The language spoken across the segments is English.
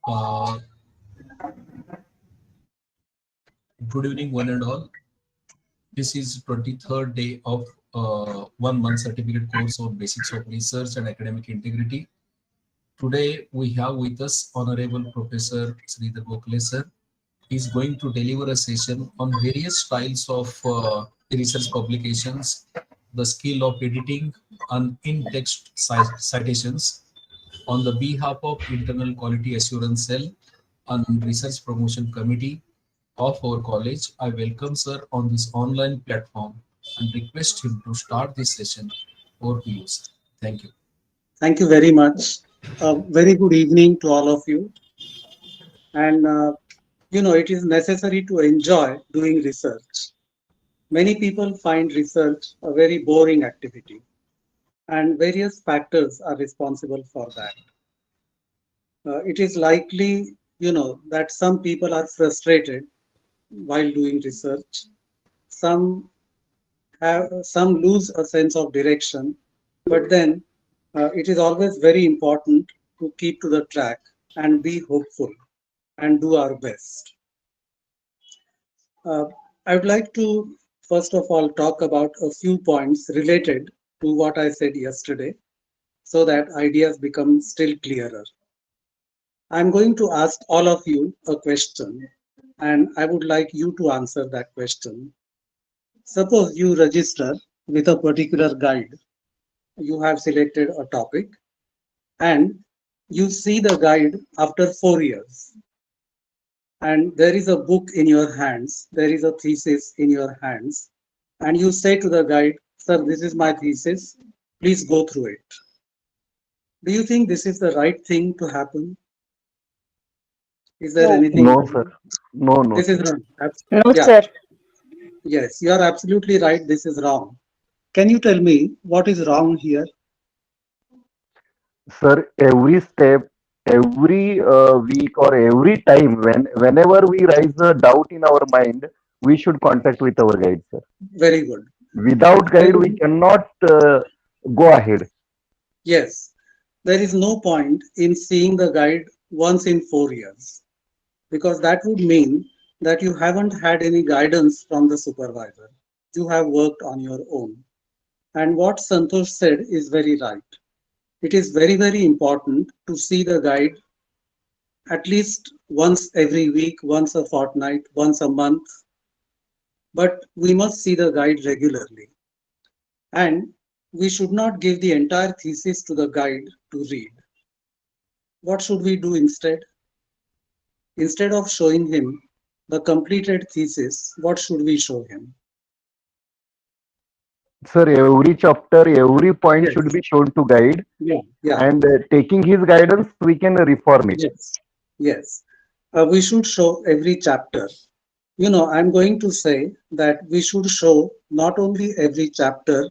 Uh, Good evening, one and all. This is 23rd day of 1 month certificate course on basics of research and academic integrity. Today we have with us Honorable Professor Shridhar Gokhale sir. He is going to deliver a session on various styles of research publications, the skill of editing and in-text citations on the behalf of Internal Quality Assurance Cell and Research Promotion Committee of our college. I welcome sir on this online platform and request him to start this session. Over to you, sir. Thank you. Thank you very much. A very good evening to all of you. And it is necessary to enjoy doing research. Many people find research a very boring activity, and various factors are responsible for that. It is likely, that some people are frustrated while doing research. Some some lose a sense of direction, but then it is always very important to keep to the track and be hopeful and do our best. Uh, I would like to first of all talk about a few points related to what I said yesterday so that ideas become still clearer. I'm going to ask all of you a question and I would like you to answer that question. Suppose you register with a particular guide. You have selected a topic and you see the guide after 4 years. And there is a book in your hands, there is a thesis in your hands, and you say to the guide, "Sir, this is my thesis, please go through it." Do you think this is the right thing to happen? Is there No, anything No, sir. wrong? No, no, This is sir. wrong. no, Yeah, sir. yes, you are absolutely right. This is wrong. Can you tell me what is wrong here? Sir, every step, every week or every time, whenever we raise a doubt in our mind, we should contact with our guide, sir. Very good. Without There guide, we is, cannot go ahead. yes, there is no point in seeing the guide once in 4 years because that would mean that you haven't had any guidance from the supervisor. You have worked on your own. And what Santosh said is very right. It is very, very important to see the guide at least once every week, once a fortnight, once a month, but we must see the guide regularly. And we should not give the entire thesis to the guide to read. What should we do instead? Instead of showing him the completed thesis, what should we show him? Sir, every chapter, every point should Yes. be shown to guide, Yeah. Yeah. and taking his guidance, we can reform it. Yes. Yes. We should show every chapter. I'm going to say that we should show not only every chapter,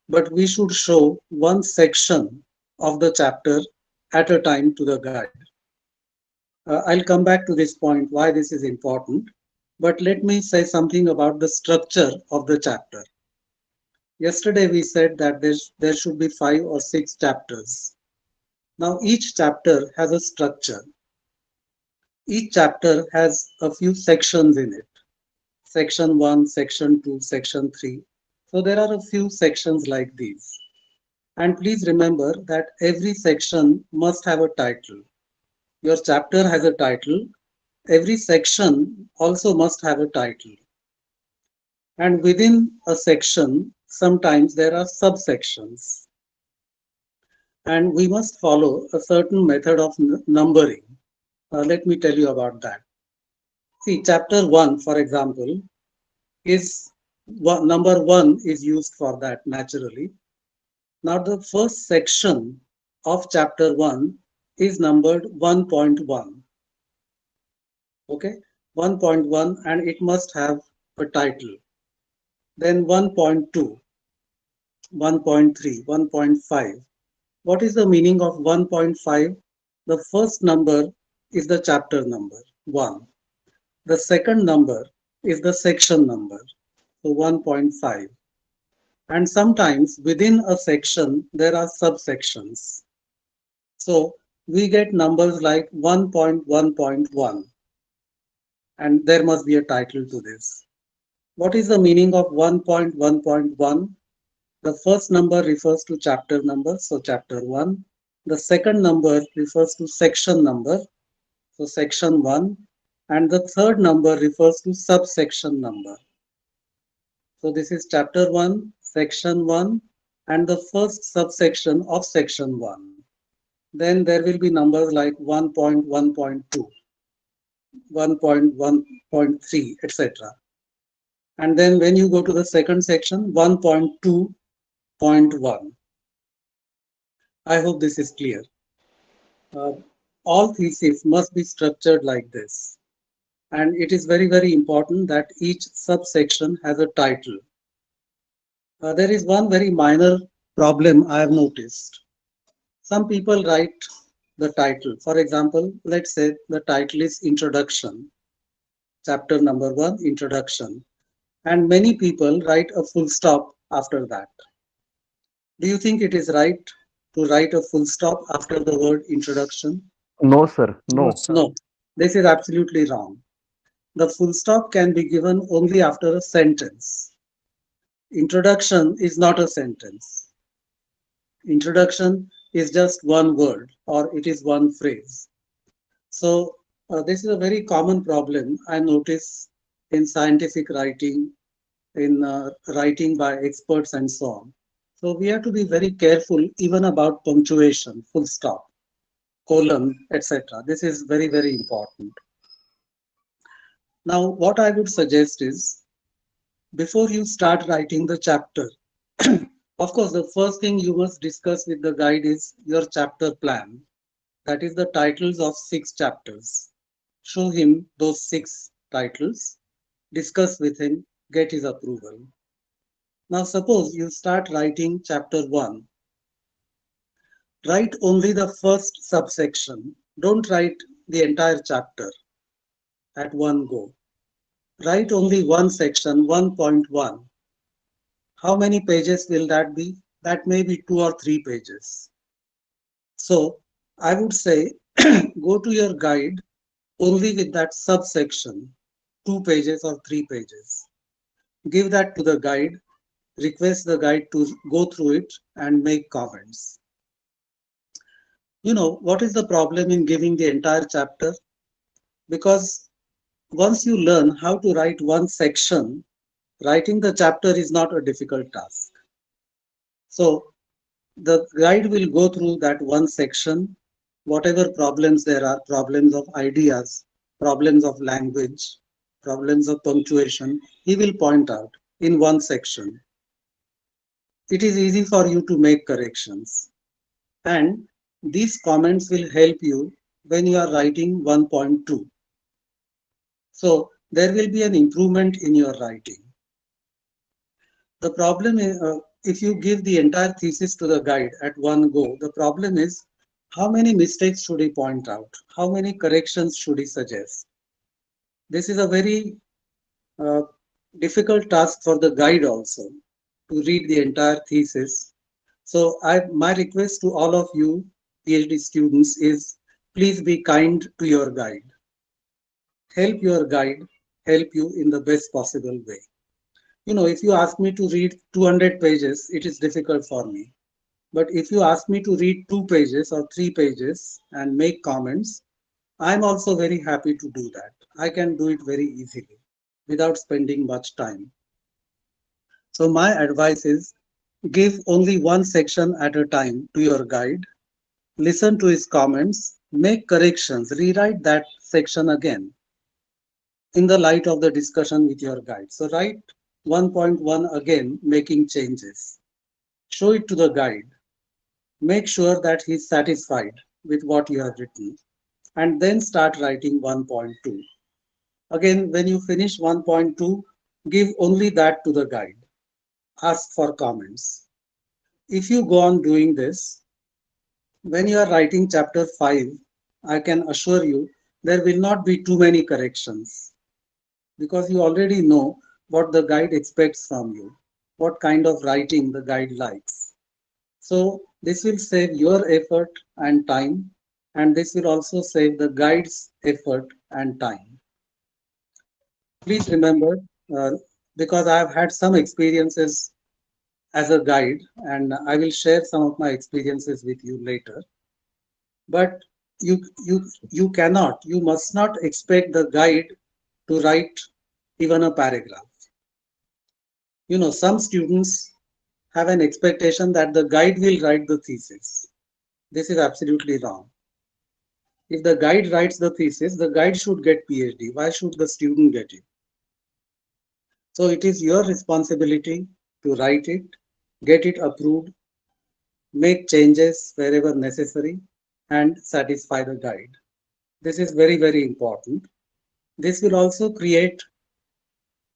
but we should show one section of the chapter at a time to the guide. I'll come back to this point, why this is important. But let me say something about the structure of the chapter. Yesterday we said that there should be 5 or 6 chapters. Now each chapter has a structure. Each chapter has a few sections in it. Section 1, Section 2, Section 3. So there are a few sections like these. And please remember that every section must have a title. Your chapter has a title. Every section also must have a title. And within a section, sometimes there are subsections. And we must follow a certain method of numbering. Let me tell you about that. See, chapter 1, for example, is number 1 is used for that naturally. Now, the first section of chapter 1 is numbered 1.1. Okay, 1.1, and it must have a title. Then 1.2, 1.3, 1.5. What is the meaning of 1.5? The first number is the chapter number, 1. The second number is the section number, so 1.5. And sometimes within a section, there are subsections. So we get numbers like 1.1.1, and there must be a title to this. What is the meaning of 1.1.1? The first number refers to chapter number, so chapter 1. The second number refers to section number, so section 1. And the third number refers to subsection number. So this is chapter 1, section 1, and the first subsection of section 1. Then there will be numbers like 1.1.2, 1.1.3, etc. And then when you go to the second section, 1.2.1. I hope this is clear. Uh, all theses must be structured like this. And it is very, very important that each subsection has a title. There is one very minor problem I have noticed. Some people write the title. For example, let's say the title is Introduction, chapter number 1, Introduction. And many people write a full stop after that. Do you think it is right to write a full stop after the word introduction? No, sir. No, No. sir. No, this is absolutely wrong. The full stop can be given only after a sentence. Introduction is not a sentence. Introduction is just one word or it is one phrase. So, this is a very common problem I notice in scientific writing, in writing by experts, and so on. So, we have to be very careful even about punctuation, full stop, colon, etc. This is very, very important. Now, what I would suggest is before you start writing the chapter, of course, the first thing you must discuss with the guide is your chapter plan. That is the titles of 6 chapters. Show him those 6 titles, discuss with him, get his approval. Now, suppose you start writing chapter 1. Write only the first subsection. Don't write the entire chapter at one go. Write only one section, 1.1. How many pages will that be? That may be 2 or 3 pages. So I would say go to your guide only with that subsection, 2 pages or 3 pages. Give that to the guide, request the guide to go through it and make comments. You know, what is the problem in giving the entire chapter? Because once you learn how to write one section, writing the chapter is not a difficult task. So the guide will go through that one section, whatever problems there are, problems of ideas, problems of language, problems of punctuation, he will point out in one section. It is easy for you to make corrections. And these comments will help you when you are writing 1.2. So there will be an improvement in your writing. The problem is, if you give the entire thesis to the guide at one go, the problem is how many mistakes should he point out? How many corrections should he suggest? This is a very uh, difficult task for the guide also to read the entire thesis. So my request to all of you PhD students is please be kind to your guide. Help your guide help you in the best possible way. You know, if you ask me to read 200 pages, it is difficult for me. But if you ask me to read 2 pages or 3 pages and make comments, I'm also very happy to do that. I can do it very easily without spending much time. So my advice is give only one section at a time to your guide, listen to his comments, make corrections, rewrite that section again in the light of the discussion with your guide. So write 1.1 again, making changes. Show it to the guide. Make sure that he's satisfied with what you have written. And then start writing 1.2. Again, when you finish 1.2, give only that to the guide. Ask for comments. If you go on doing this, when you are writing chapter 5, I can assure you there will not be too many corrections because you already know what the guide expects from you, what kind of writing the guide likes. So this will save your effort and time, and this will also save the guide's effort and time. Please remember, uh, because I have had some experiences as a guide, and I will share some of my experiences with you later. But you must not expect the guide to write even a paragraph. Some students have an expectation that the guide will write the thesis. This is absolutely wrong. If the guide writes the thesis, the guide should get PhD. Why should the student get it? So it is your responsibility to write it, get it approved, make changes wherever necessary, and satisfy the guide. This is very, very important. This will also create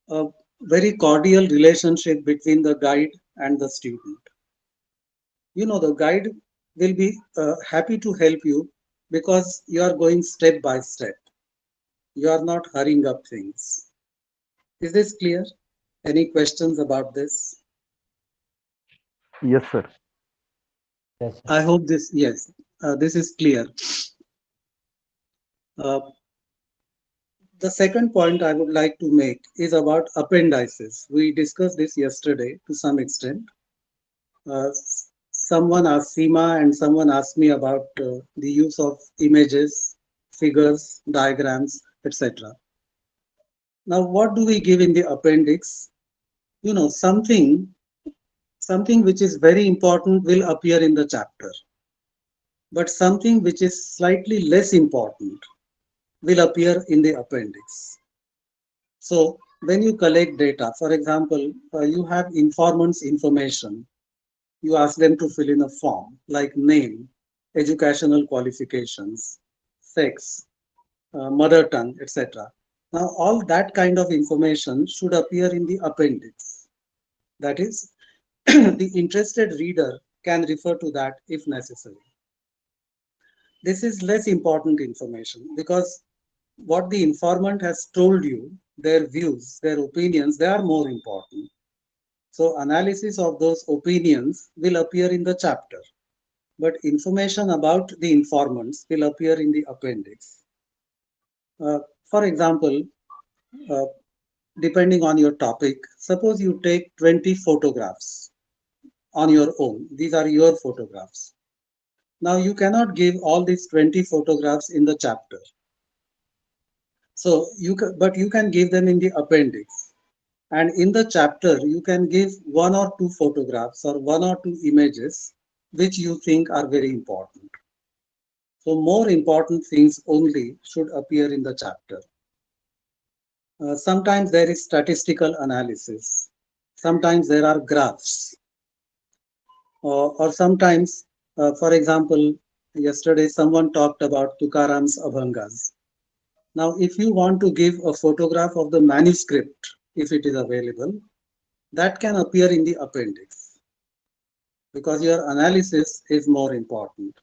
a very cordial relationship between the guide and the student. The guide will be happy to help you because you are going step by step. You are not hurrying up things. Is this clear? Any questions about this? Yes, sir. Yes, sir. I hope yes, this is clear. Uh, the second point I would like to make is about appendices. We discussed this yesterday to some extent. Uh, Someone asked Seema and someone asked me about the use of images, figures, diagrams, etc. Now, what do we give in the appendix? Something which is very important will appear in the chapter, but something which is slightly less important will appear in the appendix. So, when you collect data, for example, you have informants' information. You ask them to fill in a form like name, educational qualifications, sex, mother tongue, etc. Now, all that kind of information should appear in the appendix. That is, the interested reader can refer to that if necessary. This is less important information because what the informant has told you, their views, their opinions, they are more important. So analysis of those opinions will appear in the chapter, but information about the informants will appear in the appendix. For example, uh, depending on your topic, suppose you take 20 photographs on your own. These are your photographs. Now you cannot give all these 20 photographs in the chapter. So but you can give them in the appendix. And in the chapter, you can give one or two photographs or one or two images which you think are very important. So more important things only should appear in the chapter. Sometimes there is statistical analysis. Sometimes there are graphs. Or sometimes, for example, yesterday someone talked about Tukaram's Abhangas. Now, if you want to give a photograph of the manuscript, if it is available, that can appear in the appendix because your analysis is more important.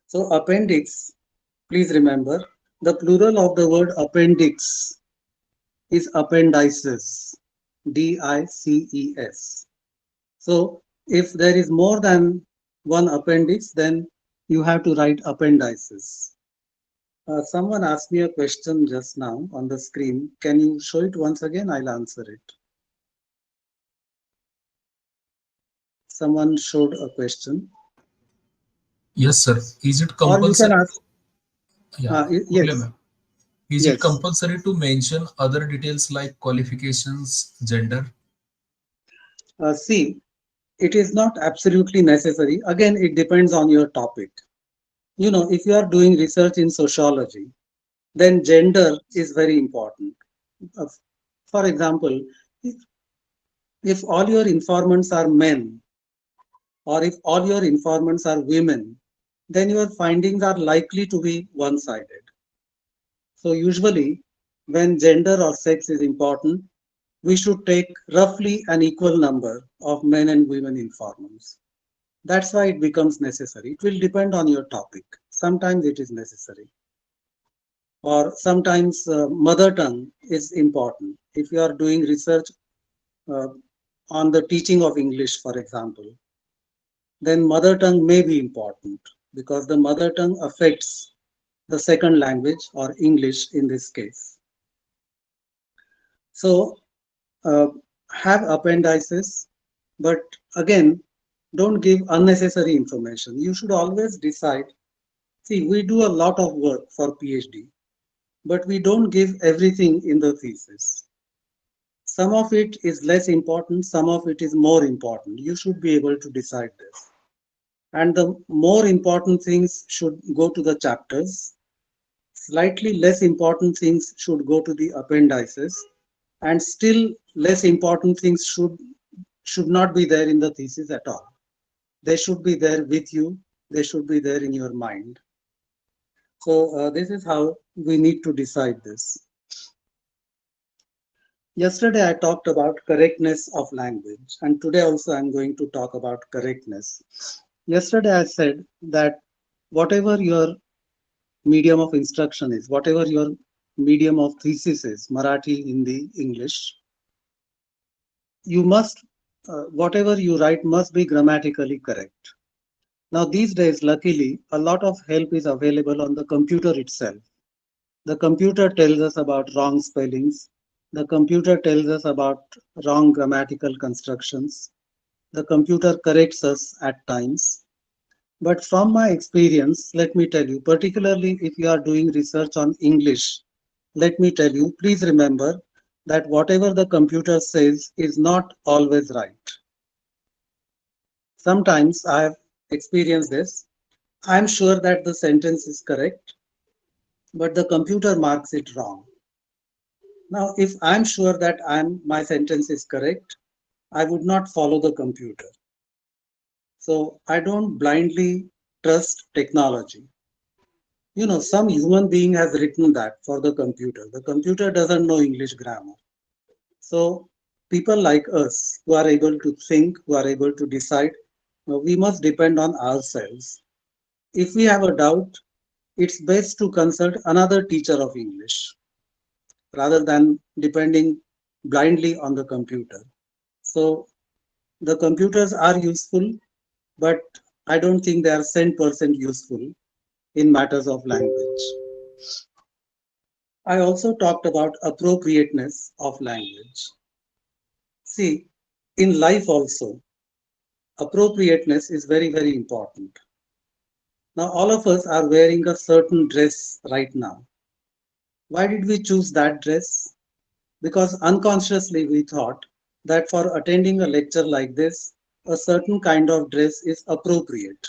So appendix, please remember, the plural of the word appendix is appendices, DICES. So if there is more than one appendix, then you have to write appendices. Someone asked me a question just now on the screen. Can you show it once again? I'll answer it. Someone showed a question. Yes, sir. Is it Or you can compulsory? ask, Yeah, Gokhale yes, ma'am. Is it yes. compulsory to mention other details like qualifications, gender? See, it is not absolutely necessary. Again, it depends on your topic. If you are doing research in sociology, then gender is very important. Uh, For example, if, if all your informants are men, or if all your informants are women, then your findings are likely to be one-sided. So usually, when gender or sex is important, we should take roughly an equal number of men and women informants. That's why it becomes necessary. It will depend on your topic. Sometimes it is necessary. Or sometimes mother tongue is important. If you are doing research uh, on the teaching of English, for example, then mother tongue may be important. because the mother tongue affects the second language or English in this case. So uh, have appendices, but again, don't give unnecessary information. You should always decide. See, we do a lot of work for PhD, but we don't give everything in the thesis. Some of it is less important, some of it is more important. You should be able to decide this. And the more important things should go to the chapters, slightly less important things should go to the appendices, and still less important things should not be there in the thesis at all. They should be there with you, they should be there in your mind. So this is how we need to decide this. Yesterday I talked about correctness of language, and today also I'm going to talk about correctness. Yesterday I said that whatever your medium of instruction is, whatever your medium of thesis is, Marathi, Hindi, English, you must, whatever you write must be grammatically correct. Now, these days, luckily, a lot of help is available on the computer itself. The computer tells us about wrong spellings. The computer tells us about wrong grammatical constructions. The computer corrects us at times. But from my experience, let me tell you, particularly if you are doing research on English, let me tell you, please remember that whatever the computer says is not always right. Sometimes I have experienced this. I'm sure that the sentence is correct, but the computer marks it wrong. Now, if I'm sure that my sentence is correct, I would not follow the computer. So I don't blindly trust technology. You know, some human being has written that for the computer. The computer doesn't know English grammar. So people like us who are able to think, who are able to decide, we must depend on ourselves. If we have a doubt, it's best to consult another teacher of English rather than depending blindly on the computer. So the computers are useful, but I don't think they are 100% useful in matters of language. I also talked about appropriateness of language. See, in life also, appropriateness is very, very important. Now, all of us are wearing a certain dress right now. Why did we choose that dress? Because unconsciously we thought that for attending a lecture like this, a certain kind of dress is appropriate.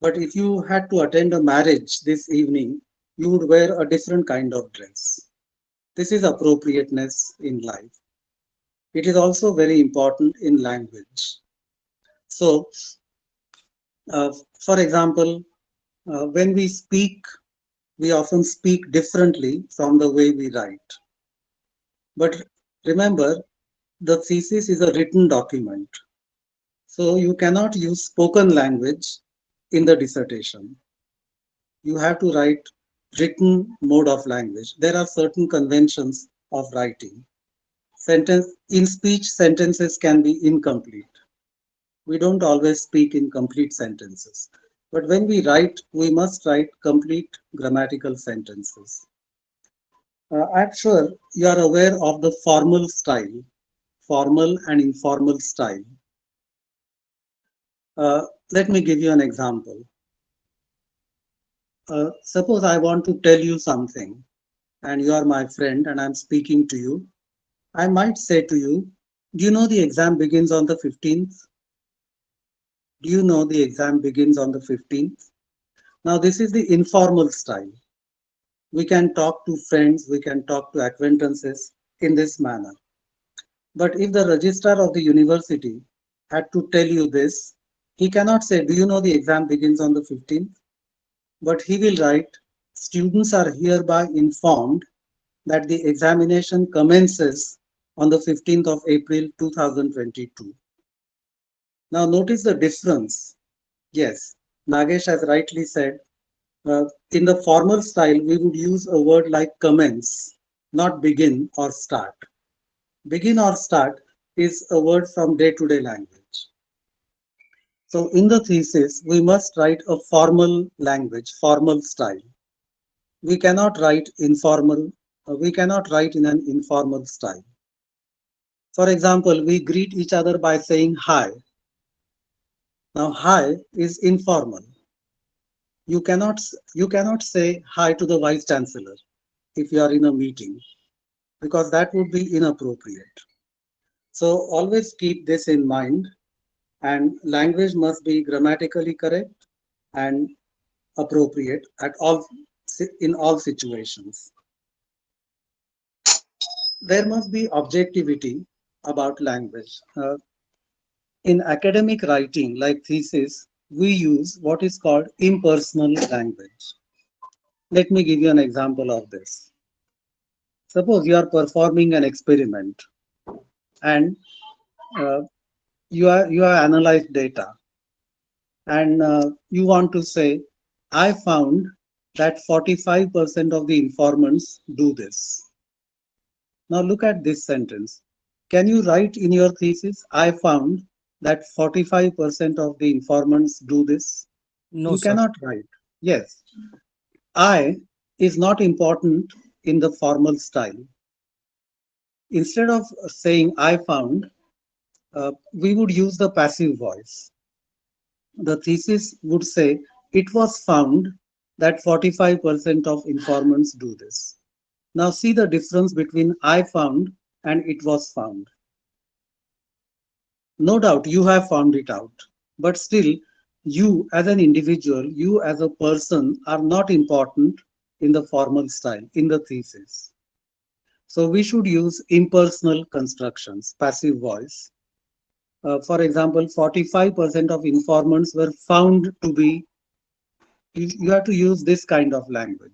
But if you had to attend a marriage this evening, you would wear a different kind of dress. This is appropriateness in life. It is also very important in language. So, for example, when we speak, we often speak differently from the way we write. But remember, the thesis is a written document. So you cannot use spoken language in the dissertation. You have to write written mode of language. There are certain conventions of writing. In speech, sentences can be incomplete. We don't always speak in complete sentences. But when we write, we must write complete grammatical sentences. I'm sure you are aware of the formal style, formal and informal style. Let me give you an example. Suppose I want to tell you something and you are my friend and I'm speaking to you. I might say to you, do you know the exam begins on the 15th? Do you know the exam begins on the 15th? Now, this is the informal style. We can talk to friends, we can talk to acquaintances in this manner. But if the registrar of the university had to tell you this, he cannot say, do you know the exam begins on the 15th? But he will write, students are hereby informed that the examination commences on the 15th of April 2022. Now notice the difference. Yes, Nagesh has rightly said, in the formal style, we would use a word like commence, not begin or start. Begin or start is a word from day-to-day language. So in the thesis, we must write a formal language, formal style. We cannot write informal, we cannot write in an informal style. For example, we greet each other by saying hi. Now hi is informal. You cannot you cannot say hi to the vice chancellor if you are in a meeting, because that would be inappropriate. So always keep this in mind, and language must be grammatically correct and appropriate at all in all situations. There must be objectivity about language. In academic writing, like thesis, we use what is called impersonal language. Let me give you an example of this. Suppose you are performing an experiment and uh, you have analyzed data, and you want to say, I found that 45% of the informants do this. Now look at this sentence. Can you write in your thesis, I found that 45% of the informants do this? No, You sir. cannot write. Yes. I is not important in the formal style. Instead of saying I found, we would use the passive voice. The thesis would say, it was found that 45% of informants do this. Now see the difference between I found and it was found. No doubt you have found it out, but still, you as an individual, you as a person are not important in the formal style, in the thesis. So we should use impersonal constructions, passive voice. For example, 45% of informants were found to be, you have to use this kind of language.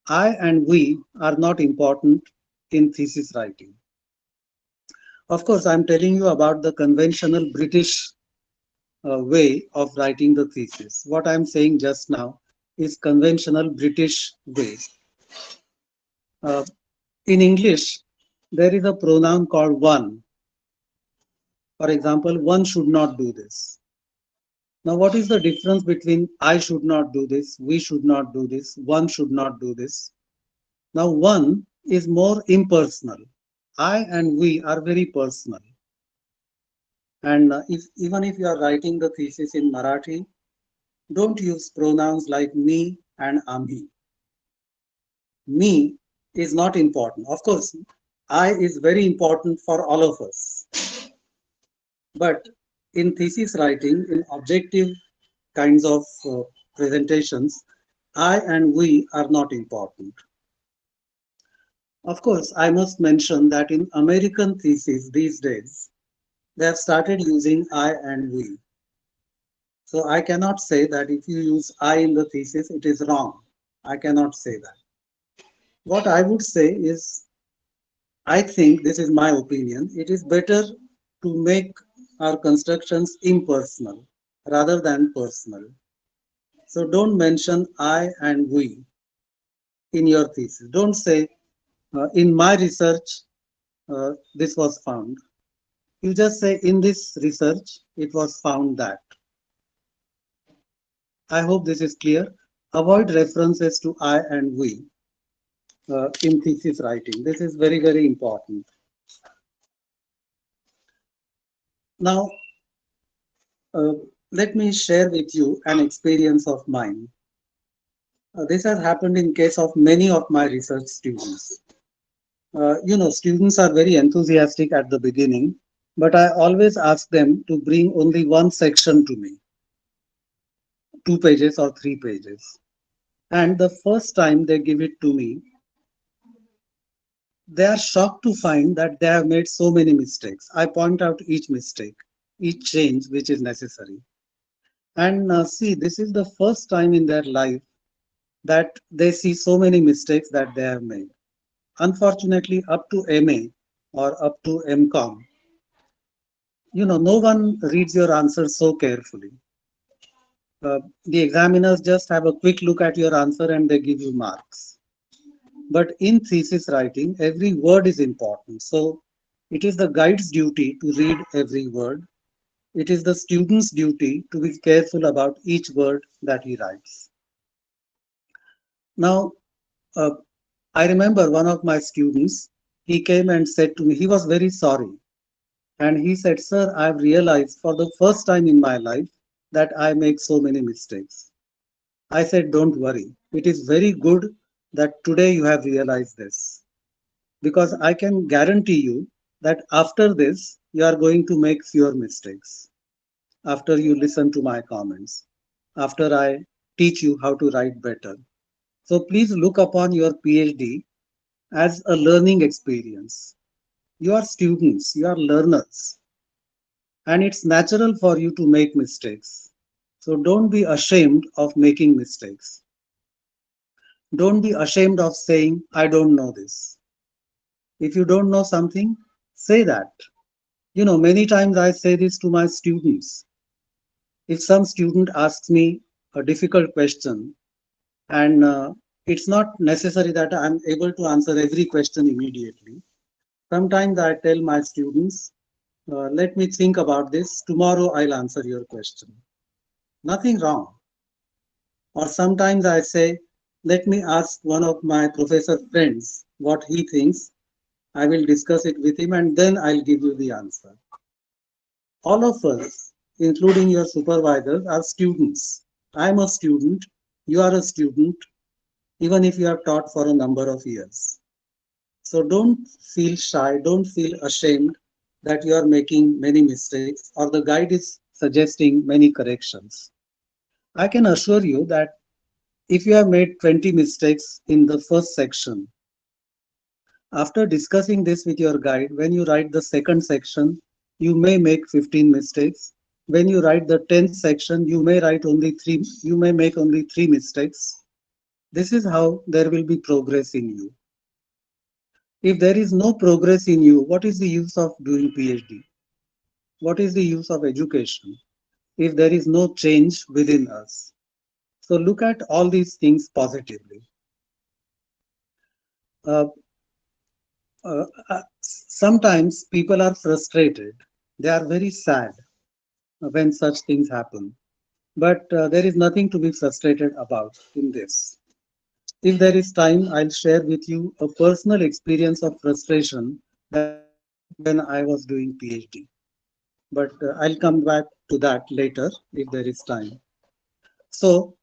I and we are not important in thesis writing. Of course, I'm telling you about the conventional British way of writing the thesis. What I'm saying just now is conventional British way. Uh, in English, there is a pronoun called one. For example, one should not do this. Now, what is the difference between I should not do this, we should not do this, one should not do this? Now, one is more impersonal. I and we are very personal. And even if you are writing the thesis in Marathi, don't use pronouns like me and ami. Me is not important. Of course, I is very important for all of us. But in thesis writing, in objective kinds of presentations, I and we are not important. Of course, I must mention that in American thesis these days, they have started using I and we. So I cannot say that if you use I in the thesis, it is wrong. I cannot say that. What I would say is, I think, this is my opinion, it is better to make our constructions impersonal rather than personal. So don't mention I and we in your thesis. Don't say, in my research, this was found. You just say, in this research, it was found that. I hope this is clear. Avoid references to I and we in thesis writing. This is very, very important. Now, uh, let me share with you an experience of mine. This has happened in case of many of my research students. Students are very enthusiastic at the beginning, but I always ask them to bring only one section to me, 2 pages or 3 pages. And the first time they give it to me, they are shocked to find that they have made so many mistakes. I point out each mistake, each change which is necessary. And see, this is the first time in their life that they see so many mistakes that they have made. Unfortunately, up to MA or up to MCOM, no one reads your answers so carefully. The examiners just have a quick look at your answer and they give you marks. But in thesis writing, every word is important. So it is the guide's duty to read every word. It is the student's duty to be careful about each word that he writes. Now, uh, I remember one of my students, he came and said to me, he was very sorry. And he said, "Sir, I've realized for the first time in my life that I make so many mistakes." I said, "Don't worry. It is very good that today you have realized this. Because I can guarantee you that after this, you are going to make fewer mistakes. After you listen to my comments, after I teach you how to write better. So please look upon your PhD as a learning experience. You are students, you are learners, and it's natural for you to make mistakes. So don't be ashamed of making mistakes. Don't be ashamed of saying, I don't know this. If you don't know something, say that. Many times I say this to my students. If some student asks me a difficult question, and it's not necessary that I'm able to answer every question immediately. Sometimes I tell my students, let me think about this. Tomorrow I'll answer your question. Nothing wrong. Or sometimes I say, let me ask one of my professor friends what he thinks. I will discuss it with him and then I'll give you the answer. All of us, including your supervisors, are students. I'm a student. You are a student, even if you have taught for a number of years. So don't feel shy, don't feel ashamed that you are making many mistakes or the guide is suggesting many corrections. I can assure you that if you have made 20 mistakes in the first section, after discussing this with your guide, when you write the second section, you may make 15 mistakes. When you write the 10th section, you may make only 3 mistakes. This is how there will be progress in you. If there is no progress in you, what is the use of doing PhD? What is the use of education if there is no change within us? So look at all these things positively. Uh, Sometimes people are frustrated. They are very sad when such things happen. But there is nothing to be frustrated about in this. If there is time, I'll share with you a personal experience of frustration that I had when I was doing PhD. But I'll come back to that later if there is time. So,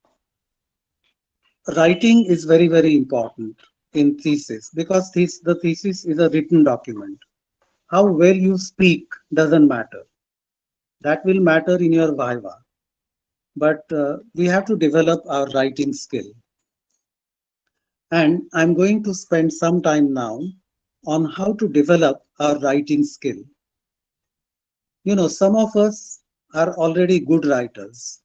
writing is very, very important in thesis because the thesis is a written document. How well you speak doesn't matter. That will matter in your viva. But we have to develop our writing skill. And I'm going to spend some time now on how to develop our writing skill. Some of us are already good writers.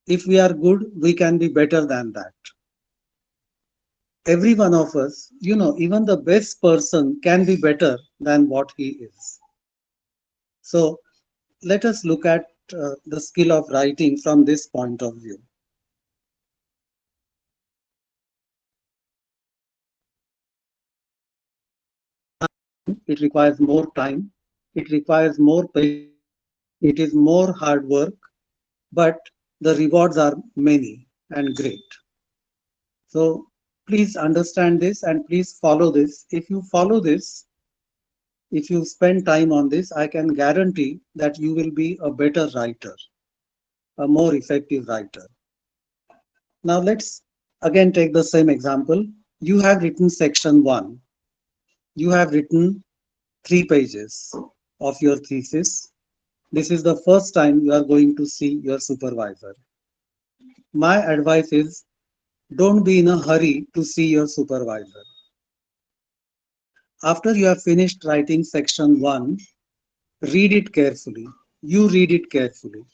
If we are good, we can be better than that. Every one of us, even the best person can be better than what he is. So let us look at the skill of writing from this point of view. It requires more time, it requires more patience, it is more hard work, but the rewards are many and great. So please understand this and please follow this. If you follow this, if you spend time on this, I can guarantee that you will be a better writer, a more effective writer. Now let's again take the same example. You have written section 1. You have written 3 pages of your thesis. This is the first time you are going to see your supervisor. My advice is don't be in a hurry to see your supervisor. After you have finished writing section 1, read it carefully. You read it carefully.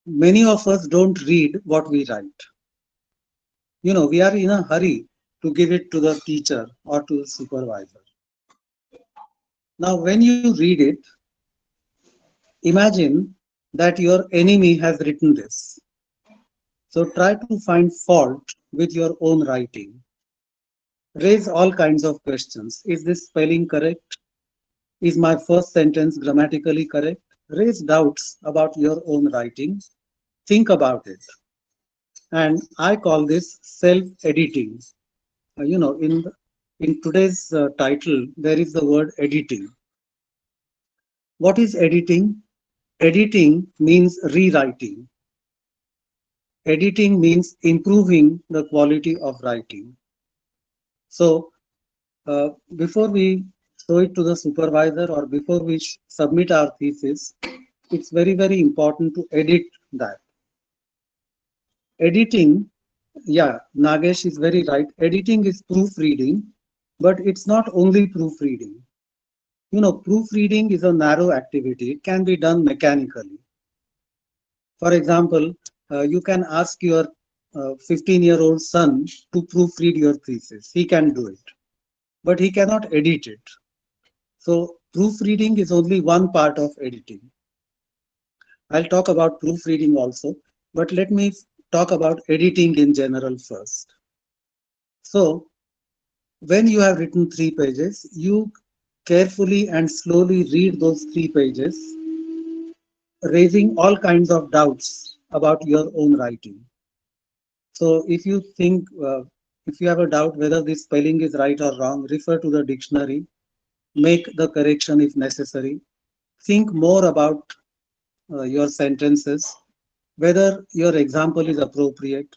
Many of us don't read what we write. We are in a hurry to give it to the teacher or to the supervisor. Now, when you read it, imagine that your enemy has written this. So try to find fault with your own writing. Raise all kinds of questions. Is this spelling correct? Is my first sentence grammatically correct? raise doubts about your own writing, think about it. And I call this self-editing. In today's title, there is the word editing. What is editing? Editing means rewriting. Editing means improving the quality of writing. So, before we show it to the supervisor or before we submit our thesis, it's very, very important to edit that. Editing, yeah, Nagesh is very right. Editing is proofreading, but it's not only proofreading. Proofreading is a narrow activity. It can be done mechanically. For example, you can ask your 15-year-old son to proofread your thesis. He can do it, but he cannot edit it. So proofreading is only one part of editing. I'll talk about proofreading also, but let me talk about editing in general first. So when you have written 3 pages, you carefully and slowly read those 3 pages, raising all kinds of doubts about your own writing. So if you think, if you have a doubt whether this spelling is right or wrong, refer to the dictionary, make the correction if necessary. Think more about your sentences, whether your example is appropriate,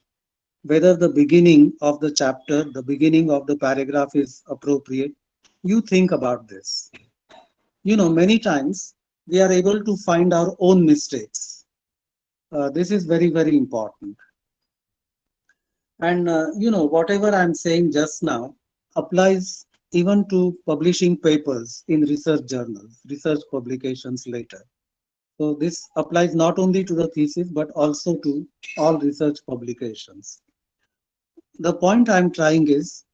whether the beginning of the chapter, the beginning of the paragraph is appropriate. You think about this. Many times we are able to find our own mistakes. This is very, very important. And whatever I'm saying just now applies even to publishing papers in research journals, research publications later. So this applies not only to the thesis, but also to all research publications. The point I'm trying is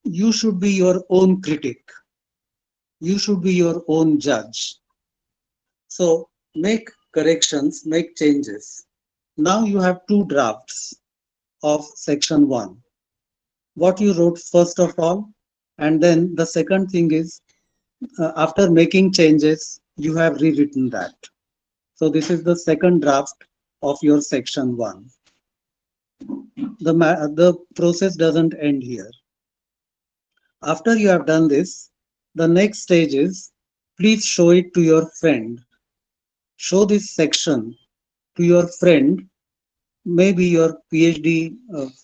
you should be your own critic. You should be your own judge. So make corrections, make changes. Now you have 2 drafts of section 1. What you wrote first of all, and then the second thing is after making changes, you have rewritten that. So this is the second draft of your section 1. The process doesn't end here. After you have done this, the next stage is please show it to your friend. Show this section to your friend, maybe your PhD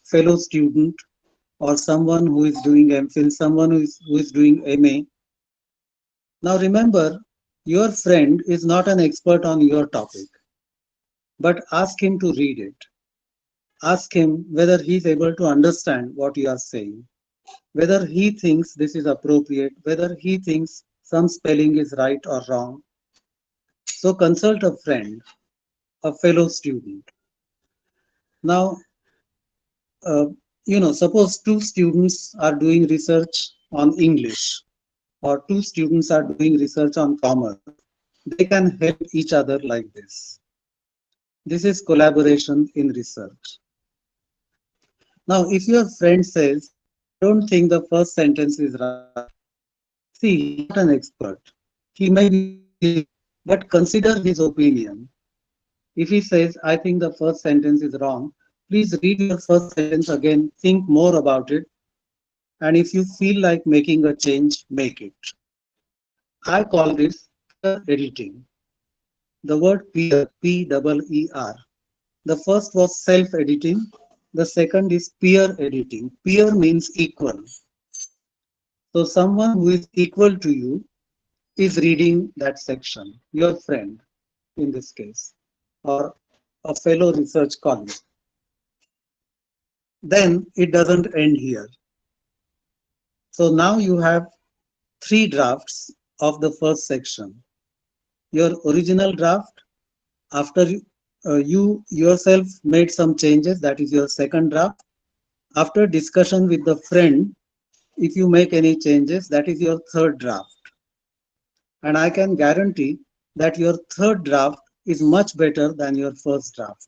fellow student, or someone who is doing MPhil, someone who is doing MA. Now remember, your friend is not an expert on your topic, but ask him to read it. Ask him whether he is able to understand what you are saying, whether he thinks this is appropriate, whether he thinks some spelling is right or wrong. So consult a friend, a fellow student. Now, suppose 2 students are doing research on English, or 2 students are doing research on commerce. They can help each other like this. This is collaboration in research. Now, if your friend says, I don't think the first sentence is right, see, he's not an expert. He may be, but consider his opinion. If he says, I think the first sentence is wrong, please read your first sentence again, think more about it, and if you feel like making a change, make it. I call this peer editing. The word peer, P-E-E-R. The first was self-editing. The second is peer editing. Peer means equal. So someone who is equal to you is reading that section, your friend in this case, or a fellow research colleague. Then it doesn't end here. So now you have 3 drafts of the first section. Your original draft, after you yourself made some changes, that is your second draft. After discussion with the friend, if you make any changes, that is your third draft. And I can guarantee that your third draft is much better than your first draft.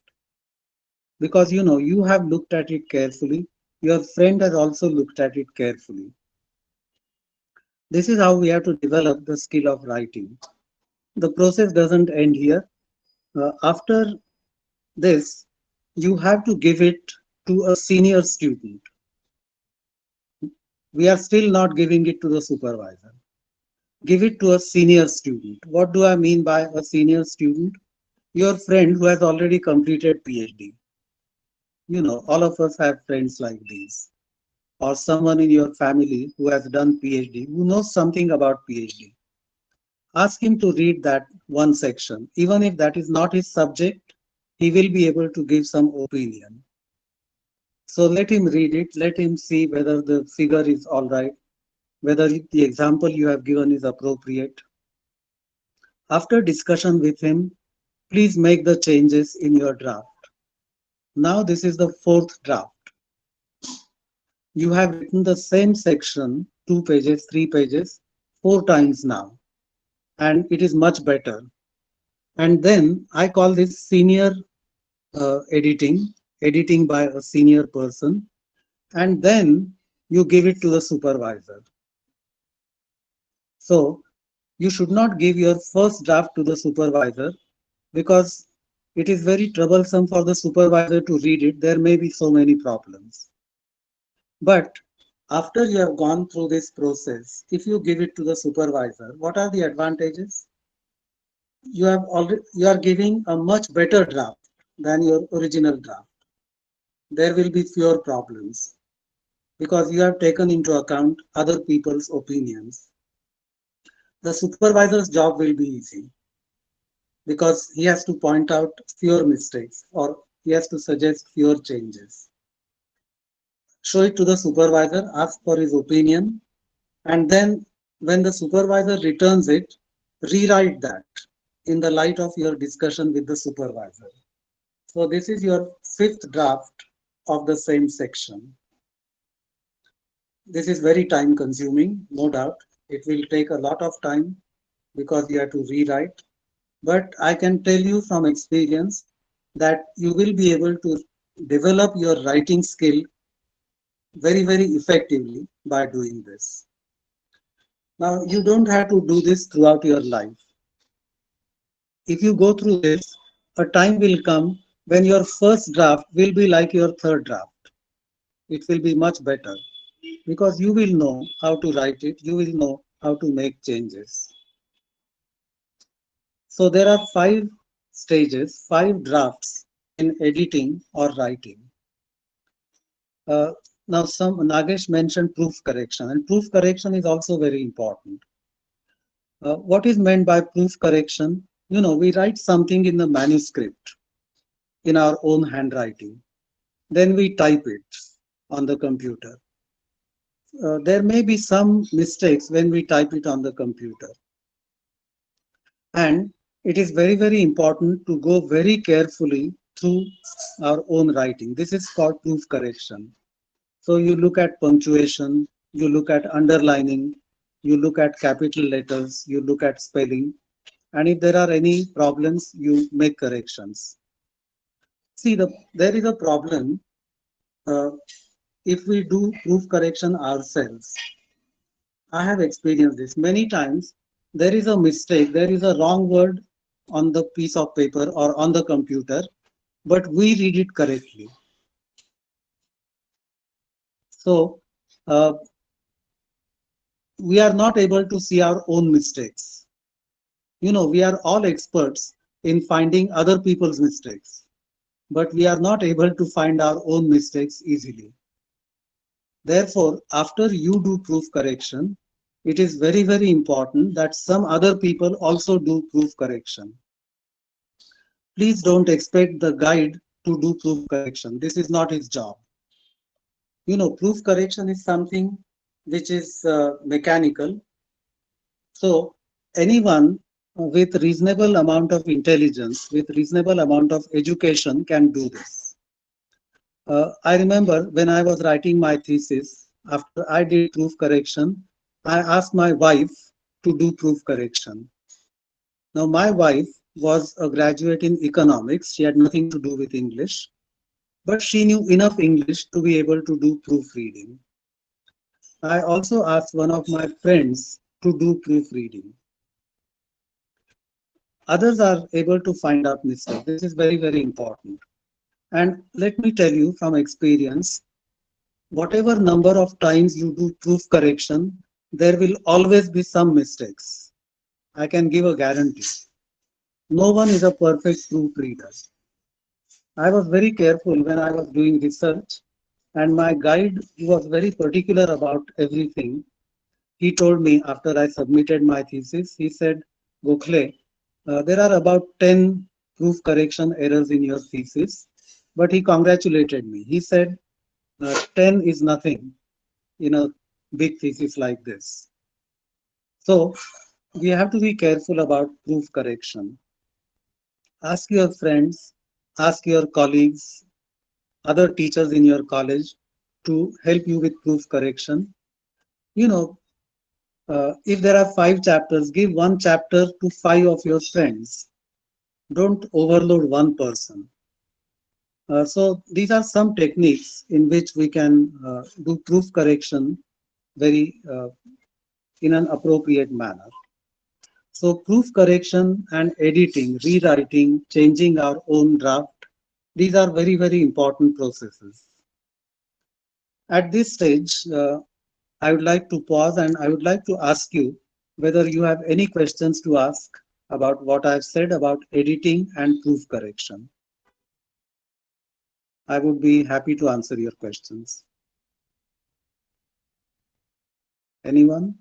Because you have looked at it carefully, your friend has also looked at it carefully. This is how we have to develop the skill of writing. The process doesn't end here. After this, you have to give it to a senior student. We are still not giving it to the supervisor. Give it to a senior student. What do I mean by a senior student? Your friend who has already completed PhD. You know, all of us have friends like these. Or someone in your family who has done PhD, who knows something about PhD. Ask him to read that one section. Even if that is not his subject, he will be able to give some opinion. So let him read it, let him see whether the figure is all right, whether the example you have given is appropriate. After discussion with him, please make the changes in your draft. Now this is the fourth draft. You have written the same section, 2 pages, 3 pages, 4 times now, and it is much better. And then I call this senior editing by a senior person, and then you give it to the supervisor. So you should not give your first draft to the supervisor because it is very troublesome for the supervisor to read it. There may be so many problems. But after you have gone through this process, if you give it to the supervisor, what are the advantages? You are giving a much better draft than your original draft. There will be fewer problems because you have taken into account other people's opinions. The supervisor's job will be easy because he has to point out fewer mistakes or he has to suggest fewer changes. Show it to the supervisor, ask for his opinion, and then when the supervisor returns it, rewrite that in the light of your discussion with the supervisor. So this is your fifth draft of the same section. This is very time consuming, no doubt. It will take a lot of time because you have to rewrite. But I can tell you from experience that you will be able to develop your writing skill very, very effectively by doing this. Now, you don't have to do this throughout your life. If you go through this, a time will come when your first draft will be like your third draft. It will be much better because you will know how to write it, you will know how to make changes. So there are 5 stages, 5 drafts in editing or writing. Uh, Now, Nagesh mentioned proof correction, and proof correction is also very important. What is meant by proof correction? You know, we write something in the manuscript in our own handwriting, then we type it on the computer. There may be some mistakes when we type it on the computer, and it is very, very important to go very carefully through our own writing. This is called proof correction. So you look at punctuation, you look at underlining, you look at capital letters, you look at spelling, and if there are any problems, you make corrections. See, there is a problem uh, if we do proof correction ourselves. I have experienced this many times. There is a mistake, there is a wrong word on the piece of paper or on the computer, but we read it correctly. So we are not able to see our own mistakes. You know, we are all experts in finding other people's mistakes, but we are not able to find our own mistakes easily. Therefore, after you do proof correction, it is very, very important that some other people also do proof correction. Please don't expect the guide to do proof correction. This is not his job. You know, proof correction is something which is mechanical. So anyone with reasonable amount of intelligence, with reasonable amount of education can do this. I remember when I was writing my thesis, after I did proof correction, I asked my wife to do proof correction. Now, my wife was a graduate in economics. She had nothing to do with English, but she knew enough English to be able to do proofreading. I also asked one of my friends to do proofreading. Others are able to find out mistakes. This is very, very important. And let me tell you from experience, whatever number of times you do proof correction, there will always be some mistakes. I can give a guarantee. No one is a perfect proofreader. I was very careful when I was doing research, and my guide was very particular about everything. He told me after I submitted my thesis, he said, Gokhale, there are about 10 proof correction errors in your thesis, but he congratulated me. He said, 10 is nothing in a big thesis like this. So we have to be careful about proof correction. Ask your friends, ask your colleagues, other teachers in your college to help you with proof correction. You know, if there are 5 chapters, give one chapter to 5 of your friends. Don't overload one person. So these are some techniques in which we can do proof correction very in an appropriate manner. So proof correction and editing, rewriting, changing our own draft, these are very, very important processes. At this stage, I would like to pause and I would like to ask you whether you have any questions to ask about what I've said about editing and proof correction. I would be happy to answer your questions. Anyone?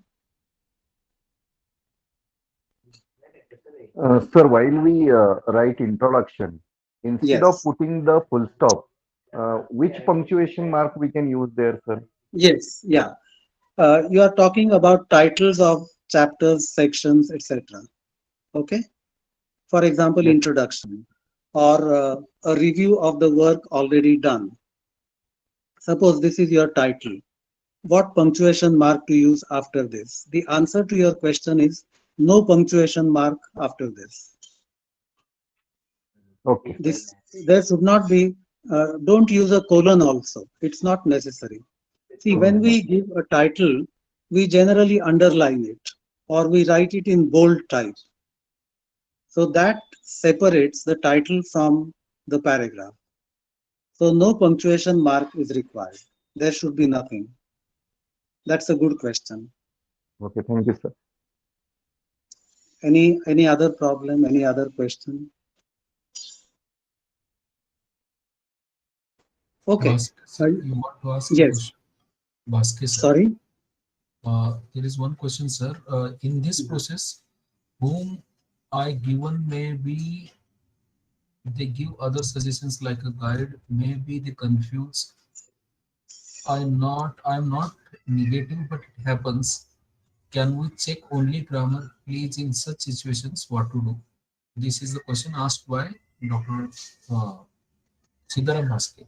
Sir, while we write introduction, instead of Yes. putting the full stop, which punctuation mark we can use there, sir? Yes. Yeah. You are talking about titles of chapters, sections, etc. Okay. For example, Yes. introduction or a review of the work already done. Suppose this is your title. What punctuation mark to use after this? The answer to your question is no punctuation mark after this. Okay. This there should not be. Don't use a colon also. It's not necessary. See, when we give a title, we generally underline it or we write it in bold type. So that separates the title from the paragraph. So no punctuation mark is required. There should be nothing. That's a good question. Okay. Thank you, sir. Any other problem? Any other question? Okay. Bhaskar, sir, you want to ask a Yes. question? Bhaskar, sir. Sorry. There is one question, sir. In this process, whom I given may be they give other suggestions like a guide, maybe they confuse. I'm not negative, but it happens. Can we check only grammar, please, in such situations, what to do? This is the question asked by Dr. Uh, Siddharam Bhaskar.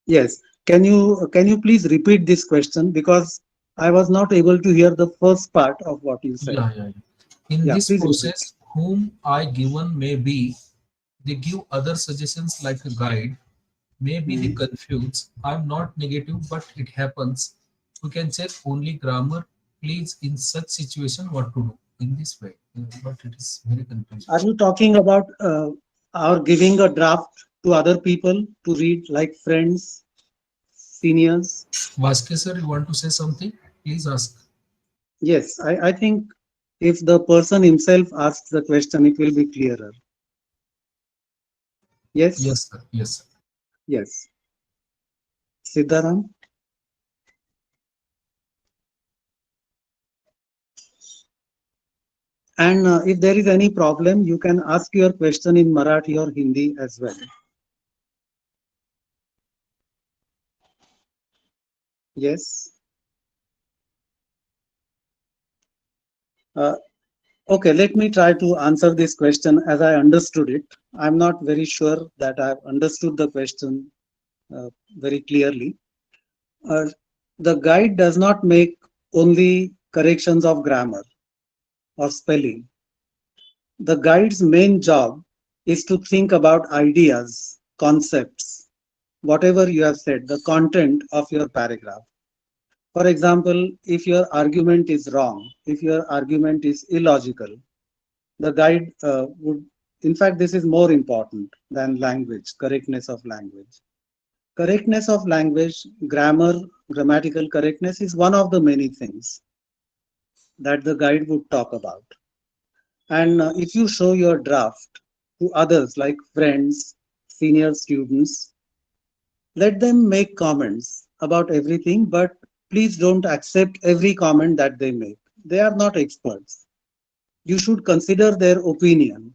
Yes. Can you please repeat this question because I was not able to hear the first part of what you said. Yeah. In Yeah, this please repeat. process, whom I given may be, they give other suggestions like a guide, maybe they Mhm. confuse. I'm not negative, but it happens. We can check only grammar, please, in such situation, what to do in this way. But it is very confusing. Are you talking about our giving a draft to other people to read, like friends, seniors? Vaske sir, you want to say something? Please ask. Yes, I think if the person himself asks the question, it will be clearer. Yes, Yes, sir. Yes, sir. yes. Siddharam? And if there is any problem, you can ask your question in Marathi or Hindi as well. Yes. Uh, okay, let me try to answer this question as I understood it. I'm not very sure that I've understood the question very clearly. Uh, the guide does not make only corrections of grammar or spelling. The guide's main job is to think about ideas, concepts, whatever you have said, the content of your paragraph. For example, if your argument is wrong, if your argument is illogical, the guide would, in fact, this is more important than language, correctness of language. Correctness of language, grammar, grammatical correctness is one of the many things that the guide would talk about. And if you show your draft to others like friends, senior students, let them make comments about everything, but please don't accept every comment that they make. They are not experts. You should consider their opinion.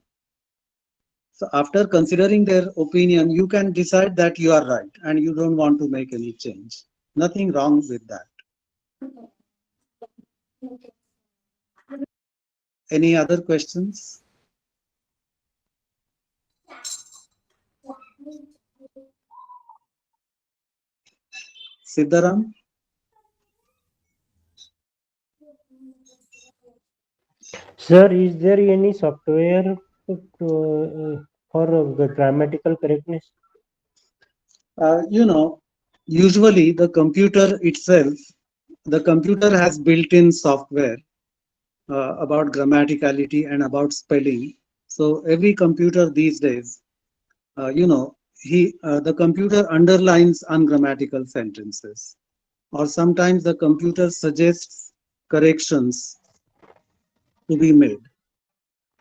So after considering their opinion, you can decide that you are right and you don't want to make any change. Nothing wrong with that. Any other questions? Siddharam? Sir, is there any software for grammatical correctness? Usually the computer itself, the computer has built-in software about grammaticality and about spelling. So every computer these days, the computer underlines ungrammatical sentences, or sometimes the computer suggests corrections to be made.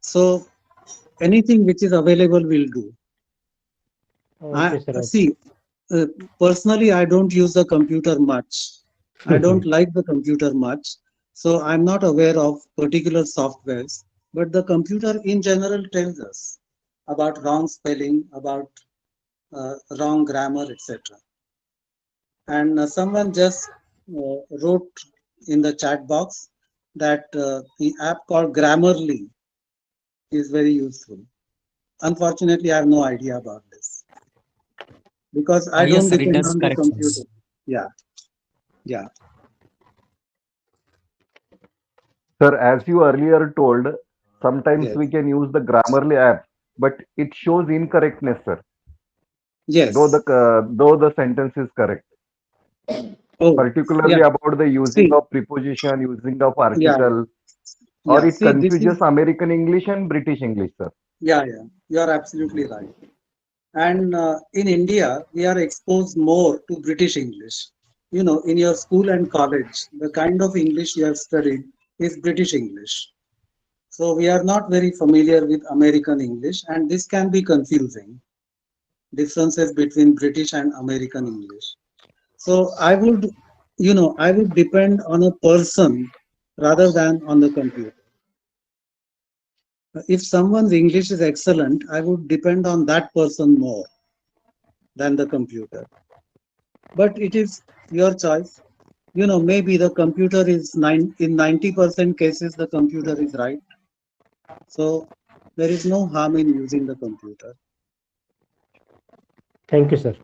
So anything which is available will do. Okay, sir. See, personally, I don't use the computer much. I don't like the computer much. So I'm not aware of particular softwares, but the computer in general tells us about wrong spelling, about wrong grammar, etc. And someone just wrote in the chat box that the app called Grammarly is very useful. Unfortunately, I have no idea about this because I don't Yes, sir, it depend does on the computer. corrections. Yeah, yeah, Sir, as you earlier told, sometimes yes, we can use the Grammarly app, but it shows incorrectness, sir. yes. Though the sentence is correct, Oh, yeah. particularly about the using See, of preposition, using of yeah, yeah, article, or yeah. it See, this is, confuses American English and British English, sir. yeah, yeah. You are absolutely right. And in India, we are exposed more to British English. In your school and college, the kind of English you have studied is British English. So we are not very familiar with American English, and this can be confusing. Differences between British and American English. So I would depend on a person rather than on the computer. If someone's English is excellent, I would depend on that person more than the computer. But it is your choice. Maybe the computer is in 90% cases, the computer is right. So there is no harm in using the computer. Thank you, sir.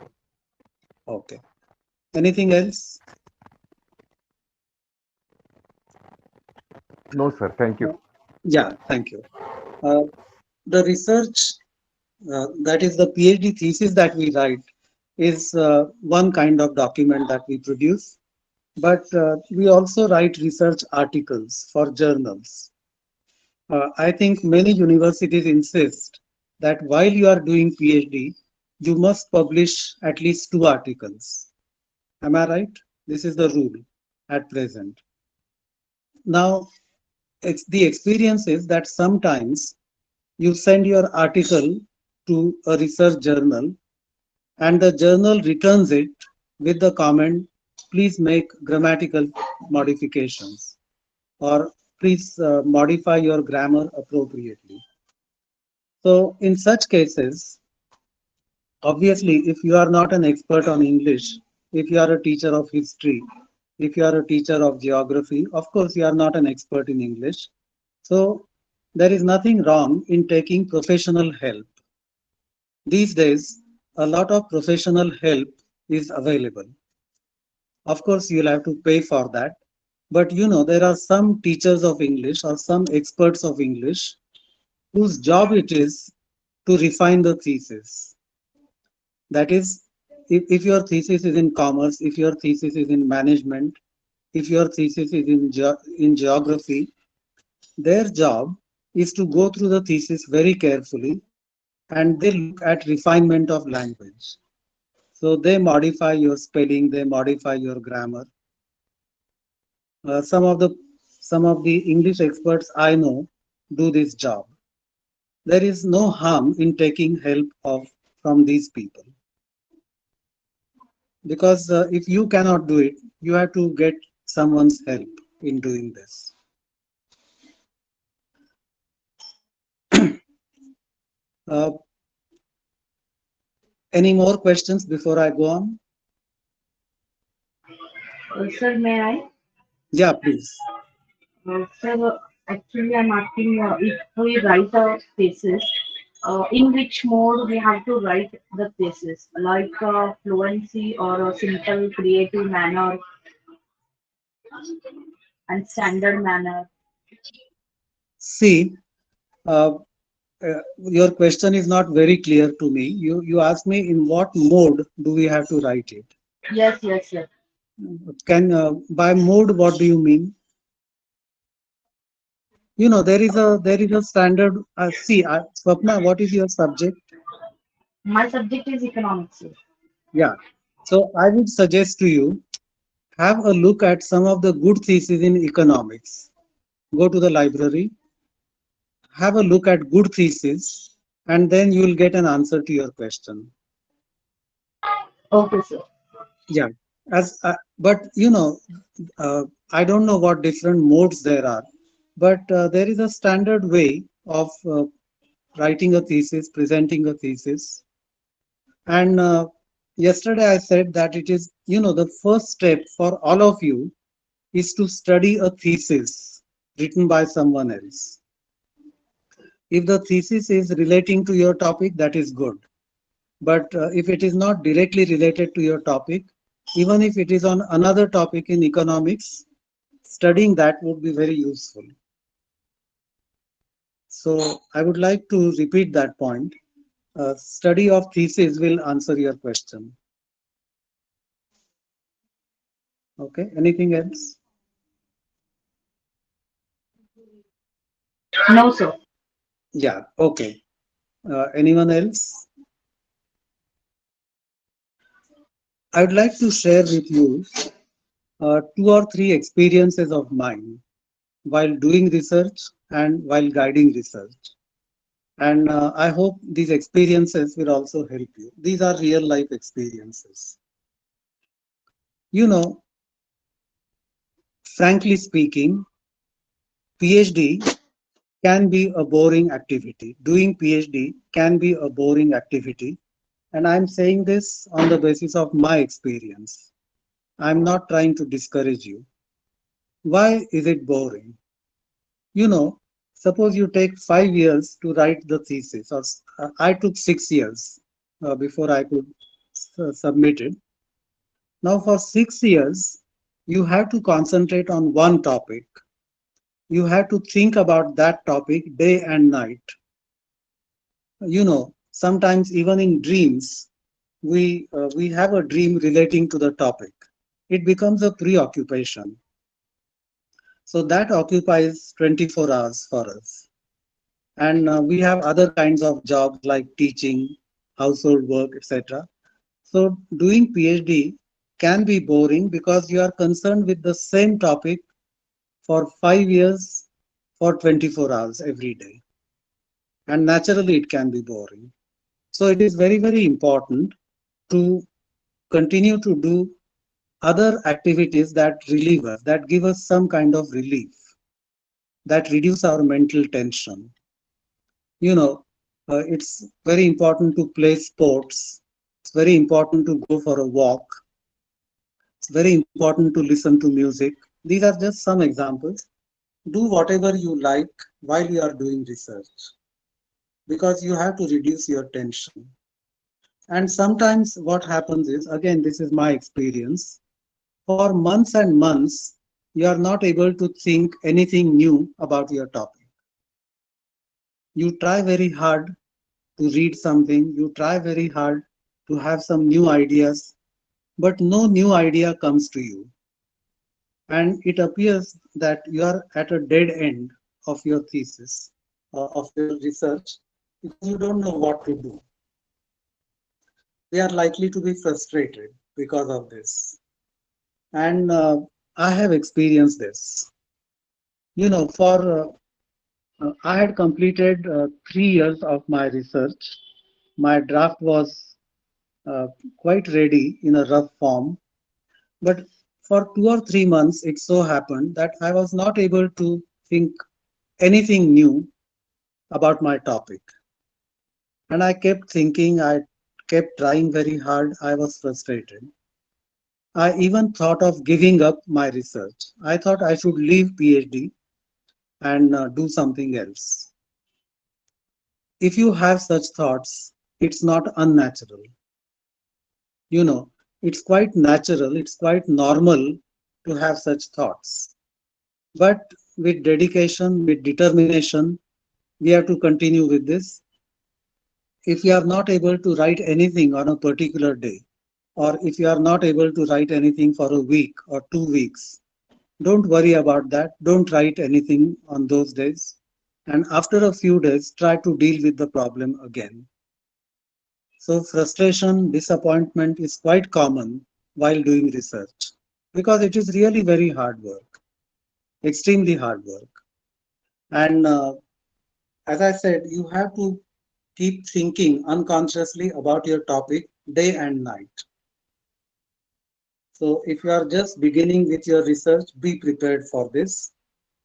Okay. Anything else? No, sir. Thank you. Yeah, thank you. The research, that is the PhD thesis that we write, is one kind of document that we produce. But we also write research articles for journals. I think many universities insist that while you are doing PhD, you must publish at least 2 articles. Am I right? This is the rule at present. Now, the experience is that sometimes you send your article to a research journal and the journal returns it with the comment, please make grammatical modifications or please modify your grammar appropriately. So in such cases, obviously, if you are not an expert on English, if you are a teacher of history, if you are a teacher of geography, of course, you are not an expert in English. So there is nothing wrong in taking professional help. These days, a lot of professional help is available. Of course, you'll have to pay for that. But there are some teachers of English or some experts of English whose job it is to refine the thesis. That is, if your thesis is in commerce, if your thesis is in management, if your thesis is in geography, their job is to go through the thesis very carefully, and they look at refinement of language. So they modify your spelling, they modify your grammar. Some of the English experts I know do this job. There is no harm in taking help of from these people, because if you cannot do it, you have to get someone's help in doing this. Uh, any more questions before I go on? Sir, may I? Yeah, please. Sir, actually, I'm asking if we write our thesis, in which mode we have to write the thesis, like fluency or a simple creative manner and standard manner. See, uh, your question is not very clear to me. You asked me in what mode do we have to write it. Yes, yes, sir. Can by mode, what do you mean? There is a standard. See, Swapna, what is your subject? My subject is economics, sir. Yeah. So I would suggest to you, have a look at some of the good theses in economics. Go to the library, have a look at good theses, and then you will get an answer to your question. Okay, sir. Yeah. But I don't know what different modes there are, but there is a standard way of writing a thesis, presenting a thesis. And yesterday I said that it is, the first step for all of you is to study a thesis written by someone else. If the thesis is relating to your topic, that is good. But if it is not directly related to your topic, even if it is on another topic in economics, studying that would be very useful. So I would like to repeat that point. Study of thesis will answer your question. Okay, anything else? No, sir. Yeah, okay. Anyone else? I would like to share with you two or three experiences of mine while doing research and while guiding research. And I hope these experiences will also help you. These are real life experiences. You know, frankly speaking, PhD can be a boring activity. Doing PhD can be a boring activity. And I'm saying this on the basis of my experience. I'm not trying to discourage you. Why is it boring? You know, suppose you take 5 years to write the thesis, or I took 6 years before I could submit it. Now, for 6 years, you have to concentrate on one topic. You have to think about that topic day and night. Sometimes even in dreams, we have a dream relating to the topic. It becomes a preoccupation. So that occupies 24 hours for us. And we have other kinds of jobs like teaching, household work, etc. So doing PhD can be boring because you are concerned with the same topic for 5 years for 24 hours every day. And naturally, it can be boring. So it is very, very important to continue to do other activities that relieve us, that give us some kind of relief, that reduce our mental tension. It's very important to play sports. It's very important to go for a walk. It's very important to listen to music. These are just some examples. Do whatever you like while you are doing research, because you have to reduce your tension. And sometimes what happens is, again, this is my experience, for months and months, you are not able to think anything new about your topic. You try very hard to read something, you try very hard to have some new ideas, but no new idea comes to you. And it appears that you are at a dead end of your thesis. of your research because you don't know what to do. We are likely to be frustrated because of this. And I have experienced this. I had completed 3 years of my research. My draft was uh, quite ready in a rough form, but for 2 or 3 months, it so happened that I was not able to think anything new about my topic. And I kept thinking, I kept trying very hard, I was frustrated. I even thought of giving up my research. I thought I should leave PhD and do something else. If you have such thoughts, it's not unnatural. You know, it's quite natural, it's quite normal to have such thoughts. But with dedication, with determination, we have to continue with this. If you are not able to write anything on a particular day, or if you are not able to write anything for a week or 2 weeks, don't worry about that. Don't write anything on those days. And after a few days, try to deal with the problem again. So frustration, disappointment is quite common while doing research because it is really very hard work, extremely hard work. And as I said, you have to keep thinking unconsciously about your topic day and night. So if you are just beginning with your research, be prepared for this.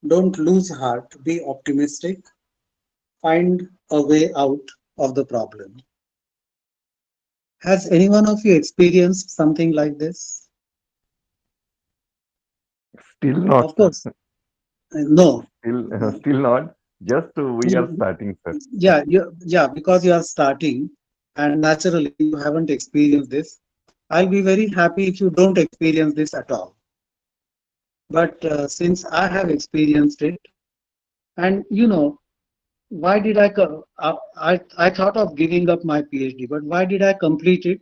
Don't lose heart, be optimistic, find a way out of the problem. Has any one of you experienced something like this? Still not, Of sir. course, no. Still not. Just we are starting, sir. Yeah, because you are starting and naturally you haven't experienced this. I'll be very happy if you don't experience this at all. But since I have experienced it, and why did I thought of giving up my PhD, but why did I complete it?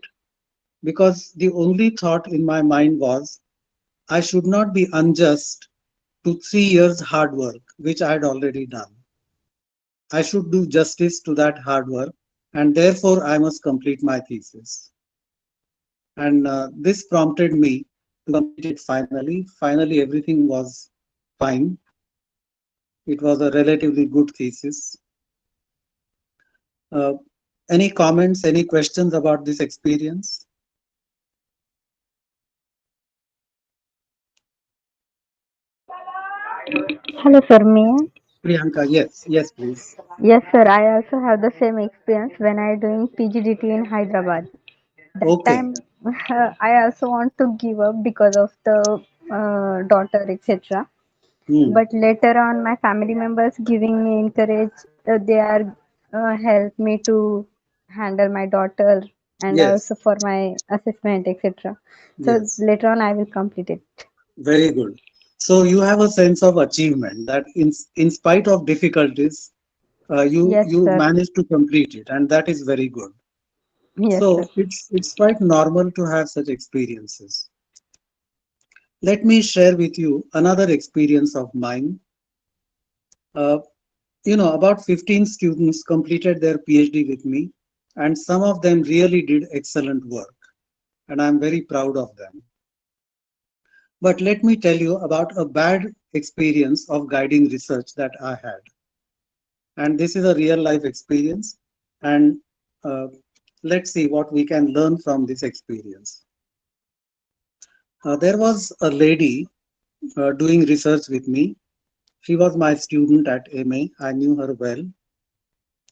Because the only thought in my mind was I should not be unjust to 3 years hard work, which I had already done. I should do justice to that hard work, and therefore I must complete my thesis. And this prompted me to complete it finally. Finally, everything was fine. It was a relatively good thesis. Uh, any comments, any questions about this experience? Hello, sir. Me? Priyanka, yes, please. Yes, sir. I also have the same experience when I doing PGDT in Hyderabad. That Okay. time, I also want to give up because of the daughter, etc. Hmm. But later on, my family members giving me encourage. They are help me to handle my daughter and Yes, also for my assessment, etc. So yes. later on, I will complete it. Very good. So you have a sense of achievement that in spite of difficulties, Yes, you sir. managed to complete it, and that is very good. Yes, sir. So it's quite normal to have such experiences. Let me share with you another experience of mine. Uh, about 15 students completed their PhD with me, and some of them really did excellent work, and I'm very proud of them. But let me tell you about a bad experience of guiding research that I had. And this is a real life experience. And uh, let's see what we can learn from this experience. There was a lady doing research with me. She was my student at MA. I knew her well.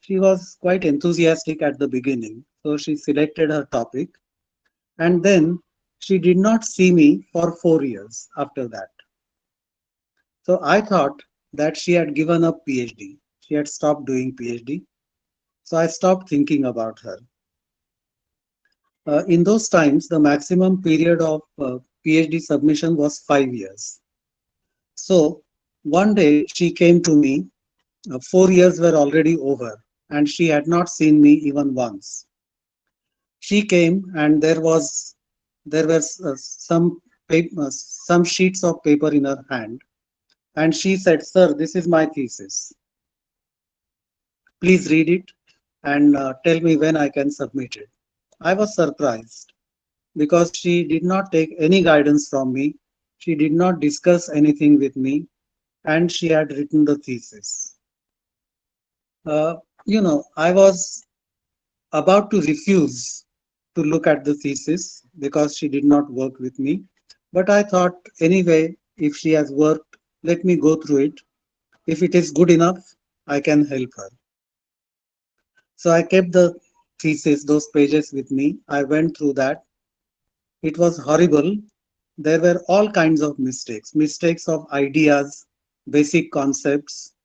She was quite enthusiastic at the beginning. So she selected her topic. And then she did not see me for 4 years after that. So I thought that she had given up PhD. She had stopped doing PhD. So I stopped thinking about her. In those times, the maximum period of PhD submission was 5 years. So one day she came to me. 4 years were already over, and she had not seen me even once. She came, and there were some sheets of paper in her hand, and she said, "Sir, this is my thesis." Please read it and tell me when I can submit it. I was surprised because she did not take any guidance from me. She did not discuss anything with me, and she had written the thesis. Uh, I was about to refuse to look at the thesis because she did not work with me. But I thought, anyway, if she has worked, let me go through it. If it is good enough, I can help her. So I kept the thesis, those pages with me. I went through that. It was horrible. There were all kinds of mistakes of ideas, basic concepts.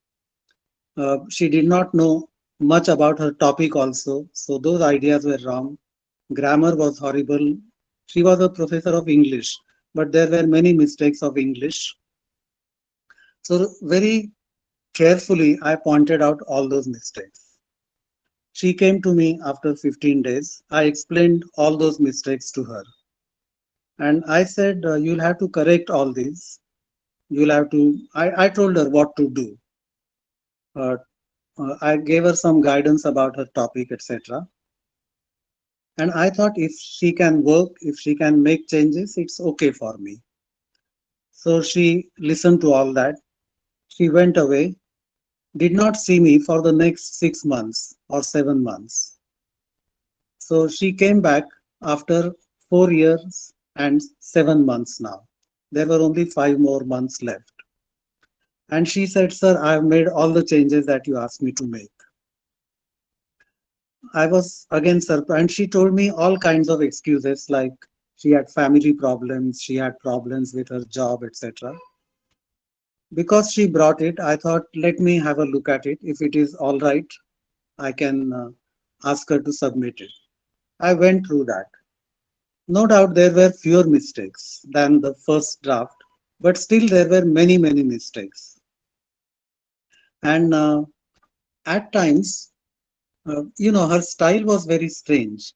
She did not know much about her topic also, so those ideas were wrong. Grammar was horrible. She was a professor of English, but there were many mistakes of English. So very carefully, I pointed out all those mistakes. She came to me after 15 days. I explained all those mistakes to her. And I said, you'll have to correct all these. You'll have to, I told her what to do. Uh, I gave her some guidance about her topic, etc. And I thought if she can work, if she can make changes, it's okay for me. So she listened to all that. She went away, did not see me for the next 6 months or 7 months. So she came back after 4 years and 7 months now. There were only 5 more months left. And she said, Sir, I have made all the changes that you asked me to make. I was again surprised. And she told me all kinds of excuses like she had family problems, she had problems with her job, etc. Because she brought it, I thought, let me have a look at it. If it is all right, I can ask her to submit it. I went through that. No doubt there were fewer mistakes than the first draft, but still there were many, many mistakes. And at times, her style was very strange.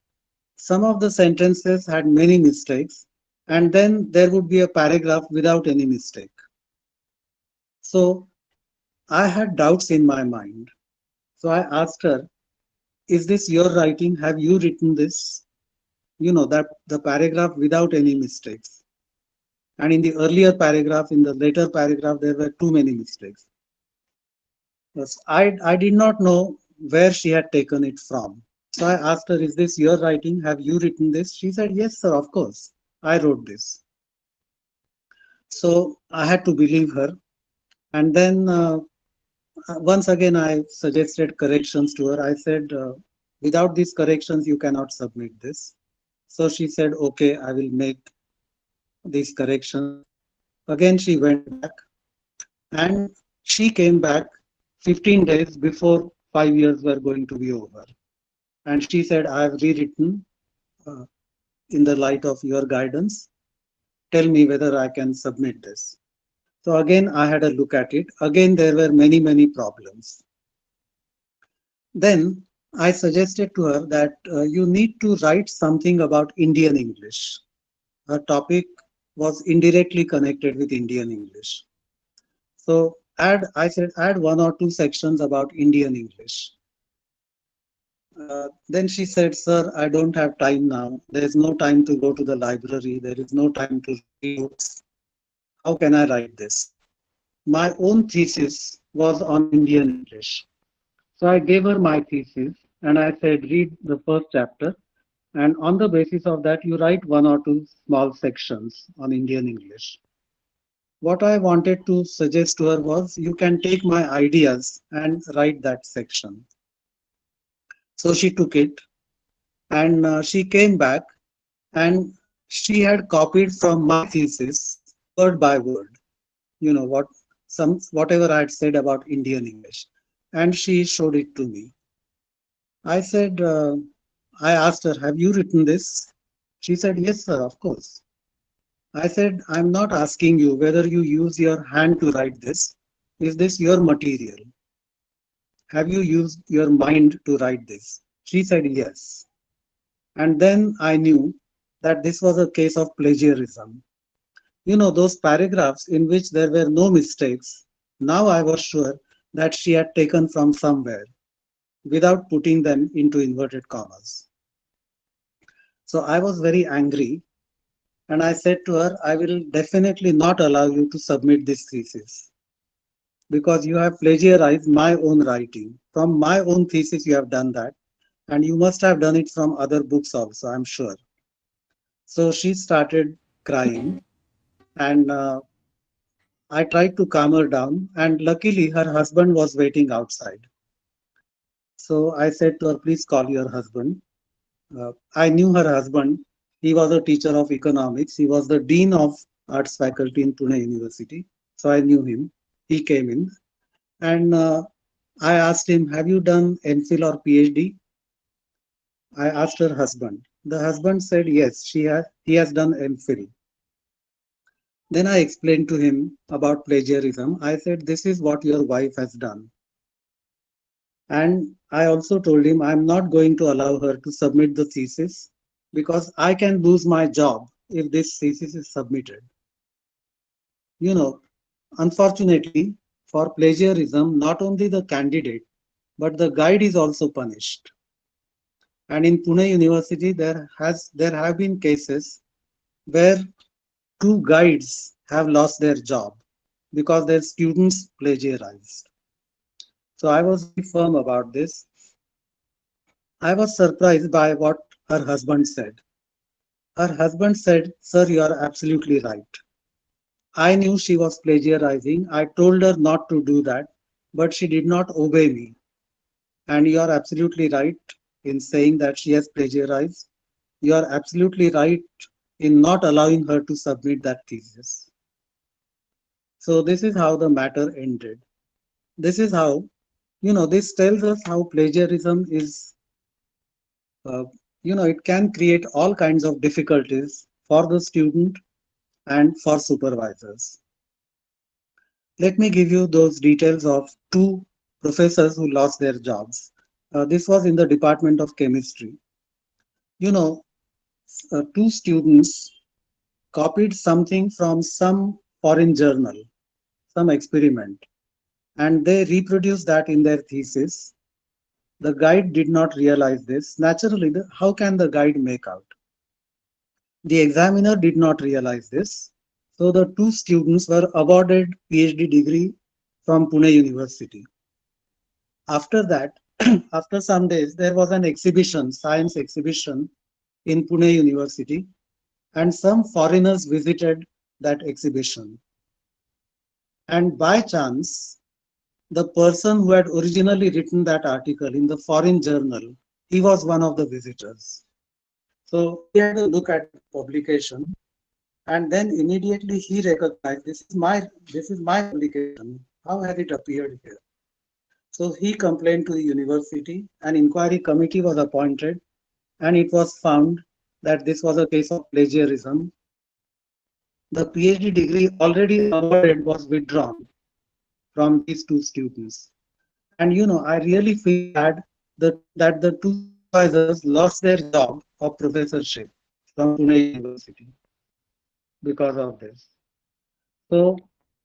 Some of the sentences had many mistakes, and then there would be a paragraph without any mistake. So I had doubts in my mind. So I asked her, is this your writing? Have you written this? That the paragraph without any mistakes. And in the earlier paragraph, in the later paragraph, there were too many mistakes. Yes, I did not know where she had taken it from. So I asked her, is this your writing? Have you written this? She said, yes, sir, of course. I wrote this. So I had to believe her. And then once again, I suggested corrections to her. I said, without these corrections, you cannot submit this. So she said, okay, I will make these corrections. Again, she went back and she came back 15 days before 5 years were going to be over. And she said, I have rewritten uh, in the light of your guidance. Tell me whether I can submit this. So again, I had a look at it. Again, there were many, many problems. Then I suggested to her that you need to write something about Indian English. Her topic was indirectly connected with Indian English. So I said, add one or two sections about Indian English. Then she said, Sir, I don't have time now. There is no time to go to the library. There is no time to read books. How can I write this? My own thesis was on Indian English. So I gave her my thesis and I said, read the first chapter. And on the basis of that, you write one or two small sections on Indian English. What I wanted to suggest to her was, you can take my ideas and write that section. So she took it and she came back and she had copied from my thesis word by word, whatever I had said about Indian English. And she showed it to me. I said, I asked her, have you written this? She said, yes, sir, of course. I said, I'm not asking you whether you use your hand to write this. Is this your material? Have you used your mind to write this? She said, yes. And then I knew that this was a case of plagiarism. Those paragraphs in which there were no mistakes, now I was sure that she had taken from somewhere. without putting them into inverted commas. So I was very angry and I said to her, I will definitely not allow you to submit this thesis because you have plagiarized my own writing. From my own thesis, you have done that. And you must have done it from other books also, I'm sure. So she started crying, and I tried to calm her down. And luckily, her husband was waiting outside. So I said to her, please call your husband. I knew her husband. He was a teacher of economics. He was the dean of arts faculty in Pune University. So I knew him. He came in, and I asked him, have you done MPhil or PhD? I asked her husband. The husband said, yes, he has done MPhil. Then I explained to him about plagiarism. I said, this is what your wife has done. And I also told him I'm not going to allow her to submit the thesis because I can lose my job if this thesis is submitted. You know, unfortunately, for plagiarism, not only the candidate, but the guide is also punished. And in Pune University, there have been cases where two guides have lost their job because their students plagiarized. So I was very firm about this. I was surprised by what her husband said. Her husband said, sir, you are absolutely right. I knew she was plagiarizing. I told her not to do that, but she did not obey me. And you are absolutely right in saying that she has plagiarized. You are absolutely right in not allowing her to submit that thesis. So this is how the matter ended. This is how, this tells us how plagiarism is, uh, it can create all kinds of difficulties for the student and for supervisors. Let me give you those details of two professors who lost their jobs. This was in the Department of Chemistry. You know, two students copied something from some foreign journal, some experiment, and they reproduced that in their thesis. The guide did not realize this. Naturally, how can the guide make out? The examiner did not realize this. So the two students were awarded PhD degree from Pune University. After that, after some days, there was an exhibition, science exhibition in Pune University, and some foreigners visited that exhibition. And by chance, the person who had originally written that article in the foreign journal, he was one of the visitors. So he had a look at the publication, and then immediately he recognized this is my publication. How has it appeared here? So he complained to the university. An inquiry committee was appointed, and it was found that this was a case of plagiarism. The PhD degree already awarded was withdrawn from these two students. And I really feel bad that the two supervisors lost their job of professorship from Pune University because of this. So,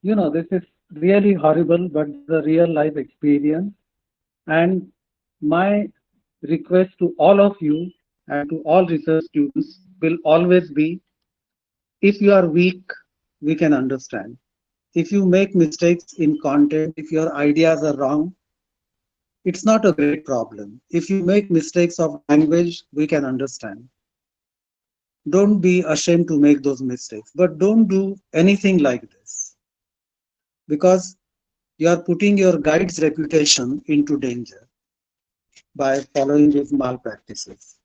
this is really horrible, but this is a real life experience. And my request to all of you and to all research students will always be, if you are weak, we can understand. If you make mistakes in content, if your ideas are wrong, it's not a great problem. If you make mistakes of language, we can understand. Don't be ashamed to make those mistakes, but don't do anything like this because you are putting your guide's reputation into danger by following these malpractices.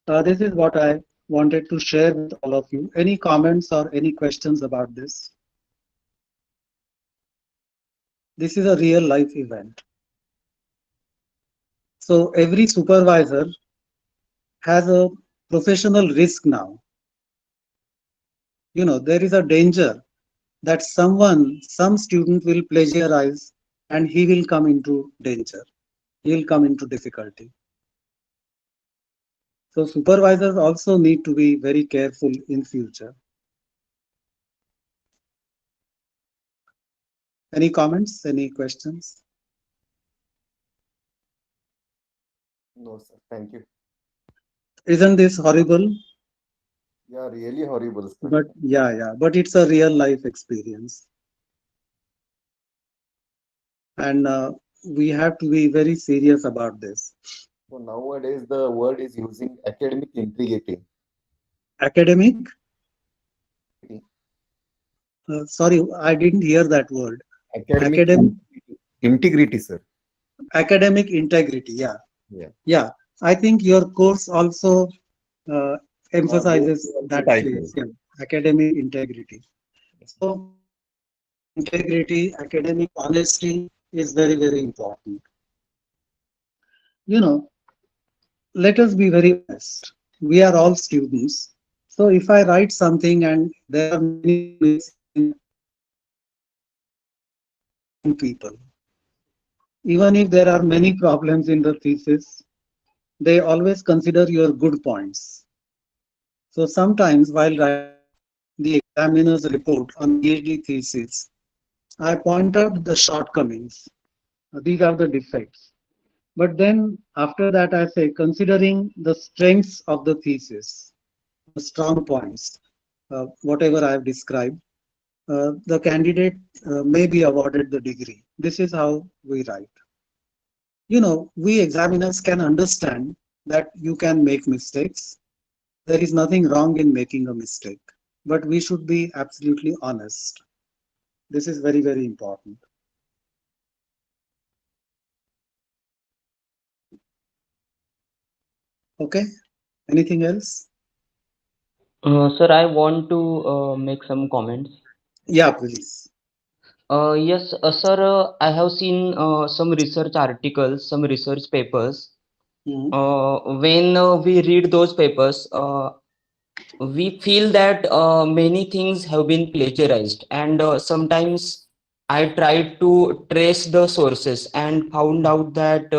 This is what I wanted to share with all of you. Any comments or any questions about this? This is a real life event. So every supervisor has a professional risk now. There is a danger that some student will plagiarize and he will come into danger. He will come into difficulty. So supervisors also need to be very careful in future. Any comments? Any questions? No, sir. Thank you. Isn't this horrible? Yeah, really horrible, sir. But yeah, but it's a real life experience. And we have to be very serious about this. So nowadays the word is using academic integrity. Academic, Integrity. sorry, I didn't hear that word. Academic Academic, integrity, sir. academic integrity. Yeah, Yeah. yeah. I think your course also uh, Those emphasizes two are the that title. phrase. Yeah, academic integrity. So academic integrity, academic honesty is very, very important. You know, let us be very honest. We are all students. So if I write something and there are many mistakes in that, people, even if there are many problems in the thesis, they always consider your good points. So sometimes while writing the examiner's report on PhD thesis, I point out the shortcomings. These are the defects. But then after that, I say, considering the strengths of the thesis, the strong points, whatever I have described, the candidate may be awarded the degree. This is how we write. We examiners can understand that you can make mistakes. There is nothing wrong in making a mistake, but we should be absolutely honest. This is very, very important. Okay. Anything else? Sir, I want to make some comments. Yeah, please. Yes, sir, I have seen some research articles, some research papers. Mhm. When we read those papers, we feel that many things have been plagiarized, and sometimes I tried to trace the sources and found out that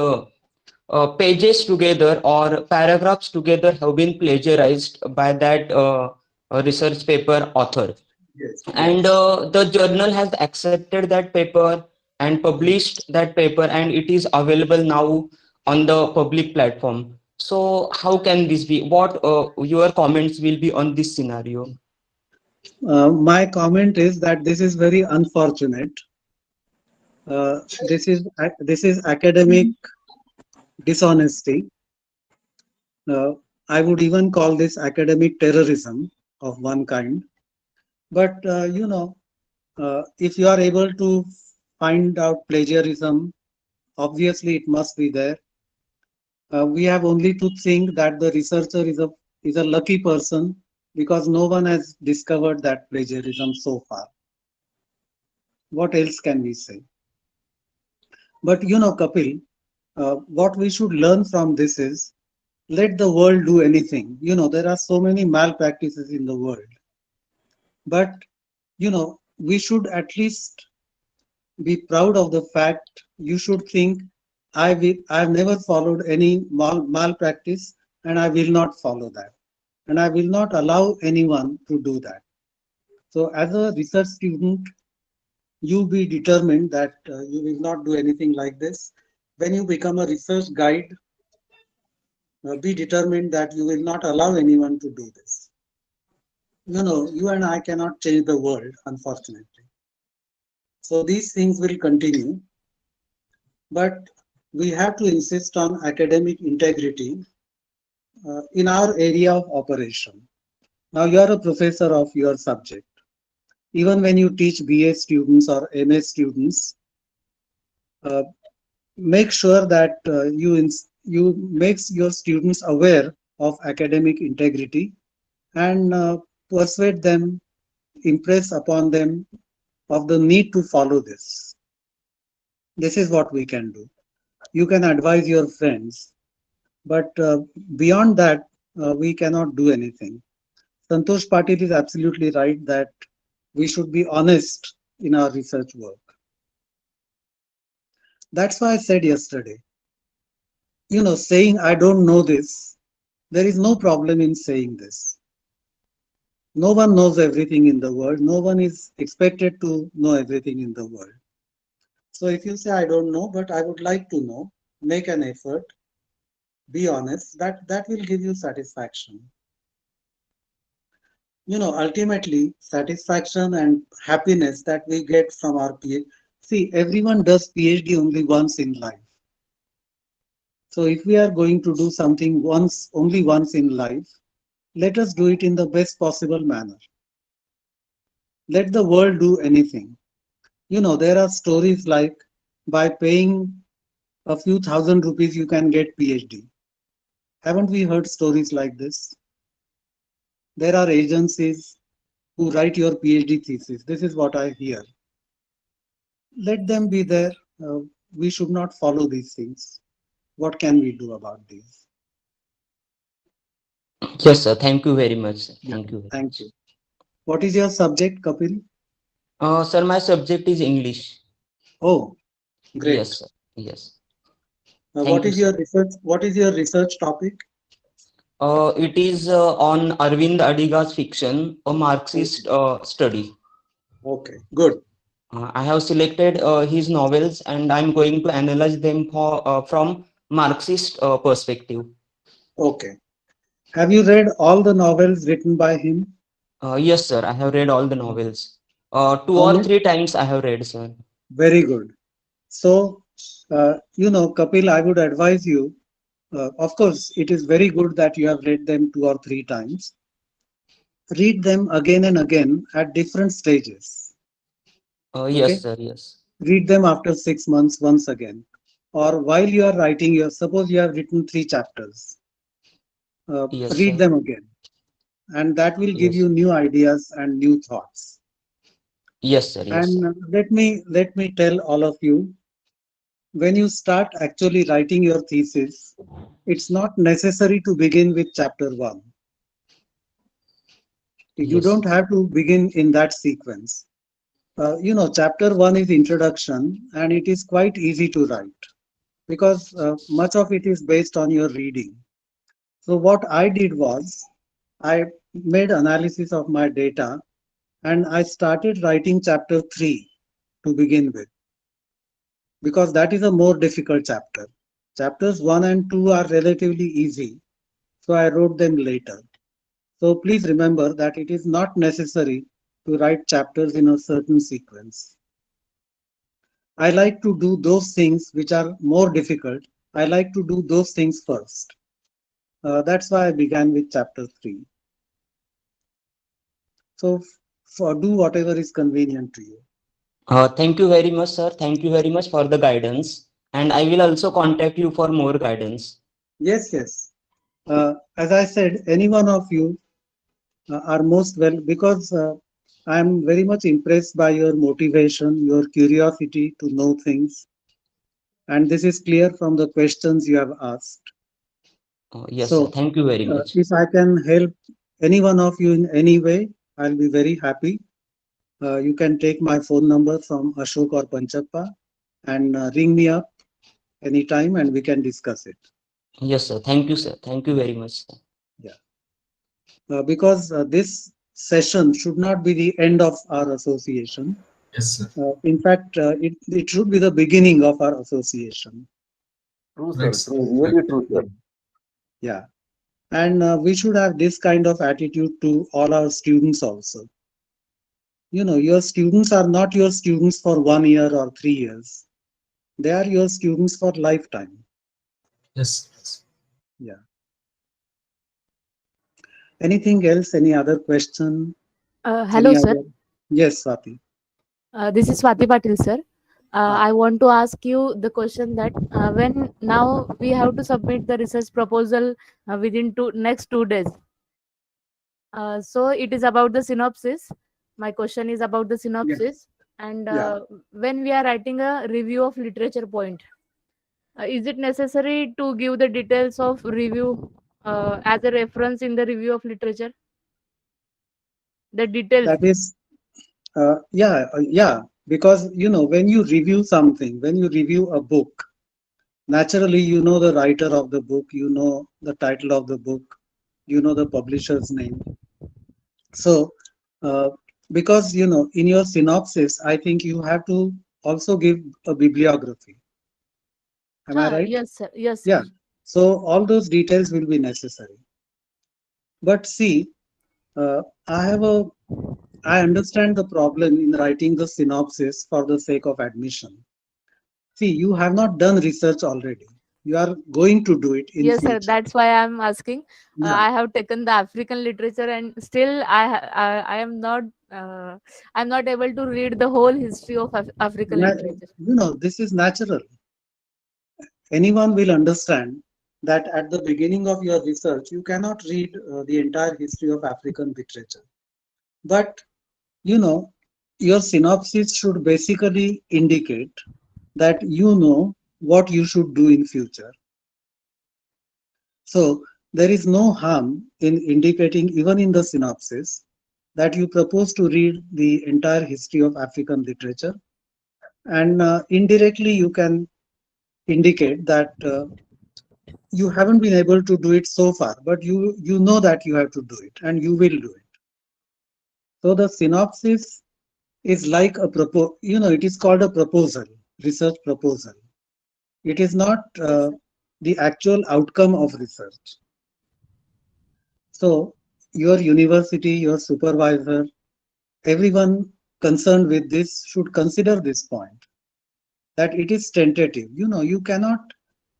pages together or paragraphs together have been plagiarized by that research paper author, Yes, and yes. the journal has accepted that paper and published that paper, and it is available now on the public platform. So how can this be? What your comments will be on this scenario? My comment is that this is very unfortunate. This is academic dishonesty. Uh, I would even call this academic terrorism of one kind. But if you are able to find out plagiarism, obviously it must be there. We have only to think that the researcher is a lucky person because no one has discovered that plagiarism so far. What else can we say? But Kapil, what we should learn from this is let the world do anything. There are so many malpractices in the world, but we should at least be proud of the fact. You should think, I've never followed any malpractice, and I will not follow that, and I will not allow anyone to do that. So, as a research student, you be determined that you will not do anything like this. When you become a research guide, be determined that you will not allow anyone to do this. You and I cannot change the world, unfortunately. So these things will continue, but we have to insist on academic integrity in our area of operation. Now, you are a professor of your subject. Even when you teach BA students or MA students, uh, make sure that you makes your students aware of academic integrity and persuade them, impress upon them of the need to follow this. This is what we can do. You can advise your friends, but beyond that, we cannot do anything. Santosh Patil is absolutely right that we should be honest in our research work. That's why I said yesterday, saying I don't know this, there is no problem in saying this. No one knows everything in the world. No one is expected to know everything in the world. So if you say I don't know, but I would like to know, make an effort. Be honest. That will give you satisfaction. Ultimately, satisfaction and happiness that we get from our PhD. See, everyone does PhD only once in life. So if we are going to do something once, only once in life, let us do it in the best possible manner. Let the world do anything. There are stories like by paying a few thousand rupees, you can get PhD. Haven't we heard stories like this? There are agencies who write your PhD thesis. This is what I hear. Let them be there. Uh, we should not follow these things. What can we do about these? Yes, sir. Thank you very much, sir. Yeah, Thank you very thank much. you. What is your subject, Kapil? Sir, my subject is English. Oh, great. Yes, sir. Yes. What Thank you, is sir. your research? What is your research topic? It is on Arvind Adiga's fiction, a Marxist Okay, study. okay, good. I have selected his novels and I'm going to analyze them from Marxist perspective. Okay. Have you read all the novels written by him? Yes, sir. I have read all the novels. Two How or many? three times I have read, sir. Very good. So, Kapil, I would advise you. Of course, it is very good that you have read them 2 or 3 times. Read them again and again at different stages. Yes, Okay. sir. Yes. Read them after 6 months once again. Or while you are writing your, suppose you have written 3 chapters, Yes, read sir. them again. And that will give Yes. you new ideas and new thoughts. Yes, sir. Yes, sir. And let me tell all of you, when you start actually writing your thesis, it's not necessary to begin with chapter 1. You Yes, don't sir. have to begin in that sequence. Chapter 1 is introduction, and it is quite easy to write because much of it is based on your reading. So what I did was I made analysis of my data and I started writing chapter 3 to begin with because that is a more difficult chapter. Chapters 1 and 2 are relatively easy, so I wrote them later. So please remember that it is not necessary to write chapters in a certain sequence. I like to do those things which are more difficult. I like to do those things first. That's why I began with chapter 3. So do whatever is convenient to you. Thank you very much, sir. Thank you very much for the guidance. And I will also contact you for more guidance. Yes, yes. As I said, any one of you are most well because I am very much impressed by your motivation, your curiosity to know things, and this is clear from the questions you have asked. Yes, sir. So, Thank you very much. if I can help any one of you in any way, I'll be very happy. You can take my phone number from Ashok or Panchappa and ring me up anytime and we can discuss it. Yes, sir. Thank you, sir. Thank you very much, sir. Yeah. Because this session should not be the end of our association. Yes, sir. In fact, it should be the beginning of our association. True, Right, sir. sir. True. Right. Really true, sir. Yeah. And we should have this kind of attitude to all our students also. Your students are not your students for 1 year or 3 years. They are your students for lifetime. Yes. Yes. Yeah. Anything else? Any other question? Hello, Any sir. other? Yes, Swati. This is Swati Patil, sir. Ah, I want to ask you the question that when now we have to submit the research proposal within next 2 days. So it is about the synopsis. My question is about the yeah, synopsis. And yeah. when we are writing a review of literature point, is it necessary to give the details of review as a reference in the review of literature? The details. That is, yeah. Because when you review something, when you review a book, naturally you know the writer of the book, you know the title of the book, you know the publisher's name. So, uh, because in your synopsis, I think you have to also give a bibliography. Am I right? Yes, sir. Yes, sir. Yeah. So all those details will be necessary. But see, I have a I understand the problem in writing the synopsis for the sake of admission. See, you have not done research already. You are going to do it in Yes, sir. future. That's why I'm asking. Yeah. I have taken the African literature, and still I am not I'm not able to read the whole history of African literature. This is natural. Anyone will understand that at the beginning of your research, you cannot read the entire history of African literature. But, you know, your synopsis should basically indicate that you know what you should do in future. So there is no harm in indicating, even in the synopsis, that you propose to read the entire history of African literature. And indirectly, you can indicate that you haven't been able to do it so far, but you know that you have to do it and you will do it. So the synopsis is like it is called a proposal, research proposal. It is not Yes, sir. the actual outcome of research. So your university, your supervisor, everyone concerned with this should consider this point, that it is tentative. You cannot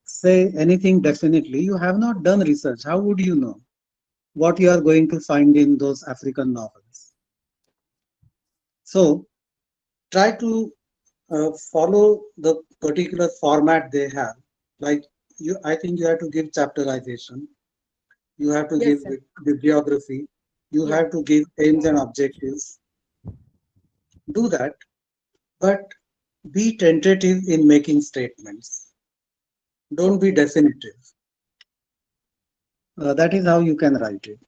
say anything definitely. You have not done research. How would you know what you are going to find in those African novels? So try to follow the particular format they have. Like I think you have to give chapterization. You have to give Yes, sir. bibliography. You Yeah. have to give aims and objectives. Do that, but be tentative in making statements. Don't be Okay. definitive. That is how you can write it.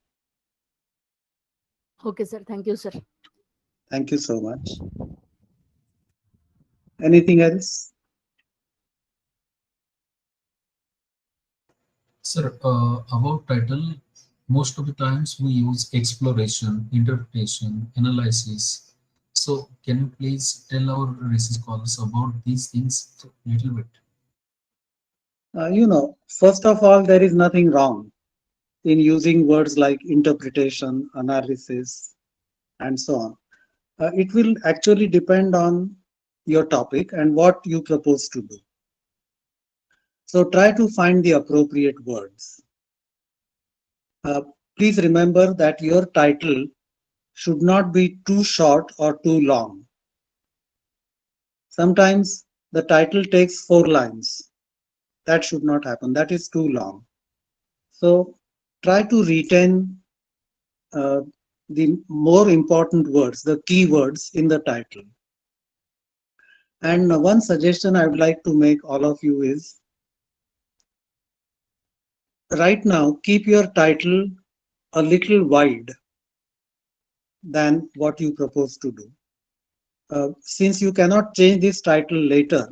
Okay, sir. Thank you, sir. Thank you so much. Anything else? Sir, about title, most of the times we use exploration, interpretation, analysis. So can you please tell our research scholars about these things a little bit? First of all, there is nothing wrong in using words like interpretation, analysis, and so on. It will actually depend on your topic and what you propose to do. So try to find the appropriate words. Uh, Please remember that your title should not be too short or too long. Sometimes the title takes 4 lines. That should not happen. That is too long. So try to retain uh, the more important words, the key words in the title. And one suggestion I would like to make all of you is, right now, keep your title a little wide than what you propose to do. Since you cannot change this title later,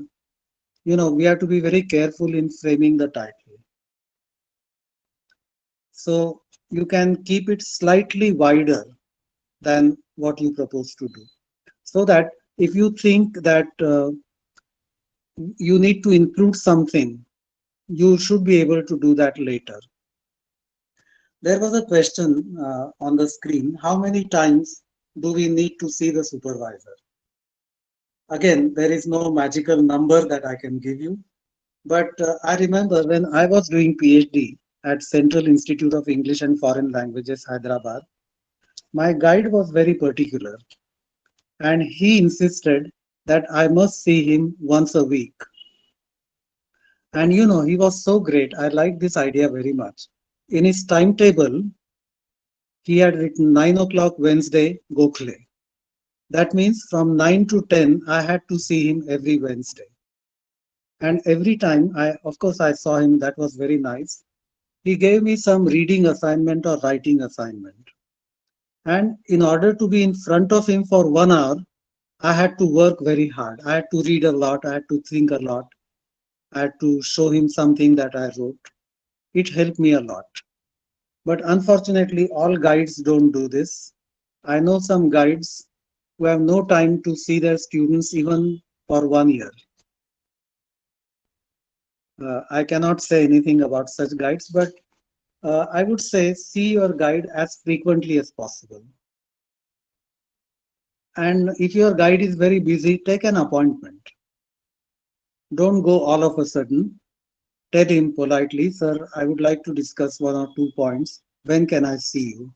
we have to be very careful in framing the title. So you can keep it slightly wider than what you propose to do. So that if you think that you need to include something, you should be able to do that later. There was a question on the screen: how many times do we need to see the supervisor? Again, there is no magical number that I can give you, but I remember when I was doing PhD at Central Institute of English and Foreign Languages, Hyderabad, my guide was very particular and he insisted that I must see him once a week. And he was so great. I liked this idea very much. In his timetable, he had written 9 o'clock Wednesday, Gokhale. That means from 9 to 10, I had to see him every Wednesday. And every time, of course, I saw him, that was very nice. He gave me some reading assignment or writing assignment. And in order to be in front of him for 1 hour, I had to work very hard. I had to read a lot. I had to think a lot. I had to show him something that I wrote. It helped me a lot. But unfortunately, all guides don't do this. I know some guides who have no time to see their students even for 1 year. I cannot say anything about such guides, but I would say see your guide as frequently as possible. And if your guide is very busy, take an appointment. Don't go all of a sudden. Tell him politely, sir, I would like to discuss 1 or 2 points. When can I see you?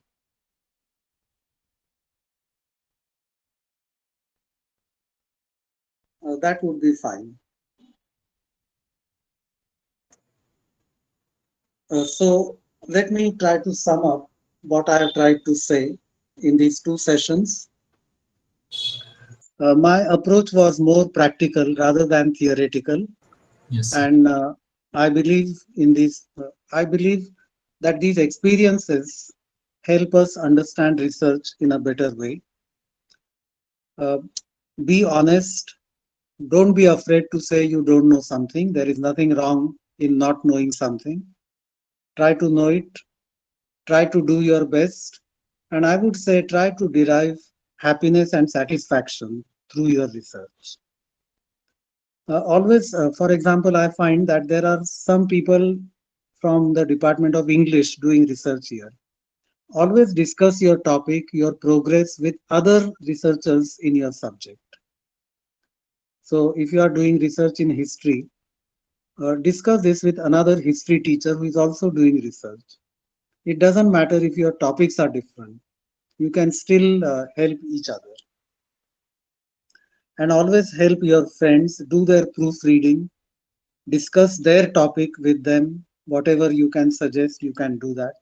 That would be fine. So let me try to sum up what I have tried to say in these 2 sessions. My approach was more practical rather than theoretical, Yes, sir. and I believe in these. I believe that these experiences help us understand research in a better way. Uh, be honest. Don't be afraid to say you don't know something. There is nothing wrong in not knowing something. Try to know it. Try to do your best. And I would say try to derive happiness and satisfaction through your research. Always, for example, I find that there are some people from the Department of English doing research here. Always discuss your topic, your progress with other researchers in your subject. So if you are doing research in history, discuss this with another history teacher who is also doing research. It doesn't matter if your topics are different. You can still help each other. And always help your friends do their proofreading, discuss their topic with them. Whatever you can suggest, you can do that.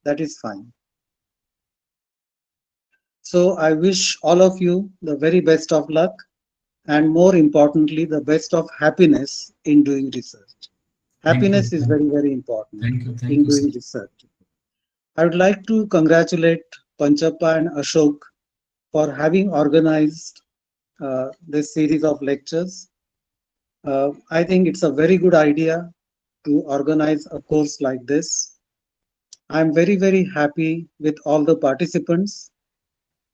That is fine. So I wish all of you the very best of luck and more importantly, the best of happiness in doing research. Thank you. Happiness is very, very important Thank you. Thank in you, sir. doing research. I would like to congratulate Panchappa and Ashok for having organized this series of lectures. I think it's a very good idea to organize a course like this. I'm very, very happy with all the participants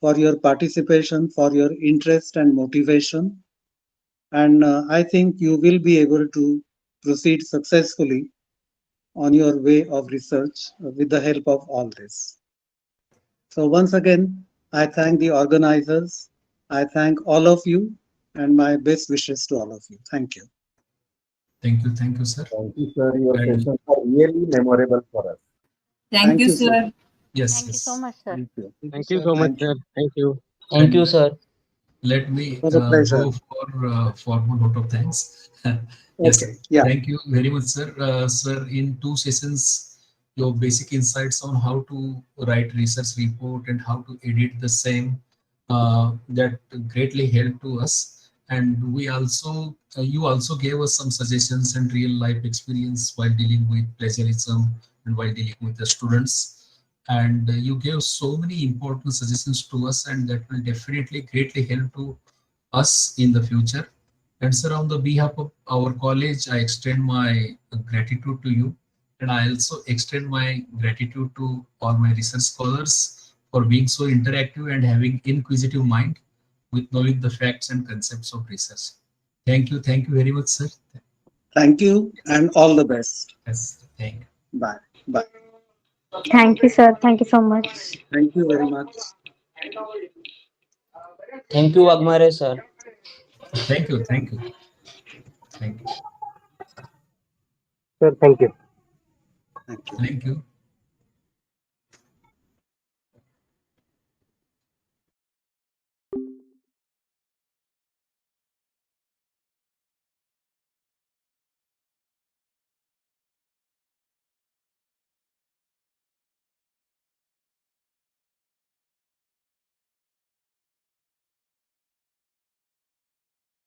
for your participation, for your interest and motivation. And I think you will be able to proceed successfully on your way of research with the help of all this. So once again, I thank the organizers. I thank all of you and my best wishes to all of you. Thank you. Thank you, sir. Thank you, sir. Your And sessions are really memorable for us. Thank you, sir. yes, Thank you yes. so much, sir. Thank you. Thank you so much, Thank sir. you. Thank you. Thank you, And sir. let me It was a pleasure. go for formal vote of thanks. Yes, sir. Okay. Yeah. Thank you very much, sir. Sir, in 2 sessions, your basic insights on how to write research report and how to edit the same that greatly helped to us. And we also, you also gave us some suggestions and real life experience while dealing with plagiarism and while dealing with the students. And you gave so many important suggestions to us, and that will definitely greatly help to us in the future. And sir, on the behalf of our college, I extend my gratitude to you, and I also extend my gratitude to all my research scholars for being so interactive and having inquisitive mind with knowing the facts and concepts of research. Thank you very much, sir. Thank you and all the best. Yes, thank you. Bye. Bye. Thank you, sir. Thank you so much. Thank you very much. Thank you, Waghmare, sir. Thank you, thank you, thank you, Sir, thank you. Thank you. thank you.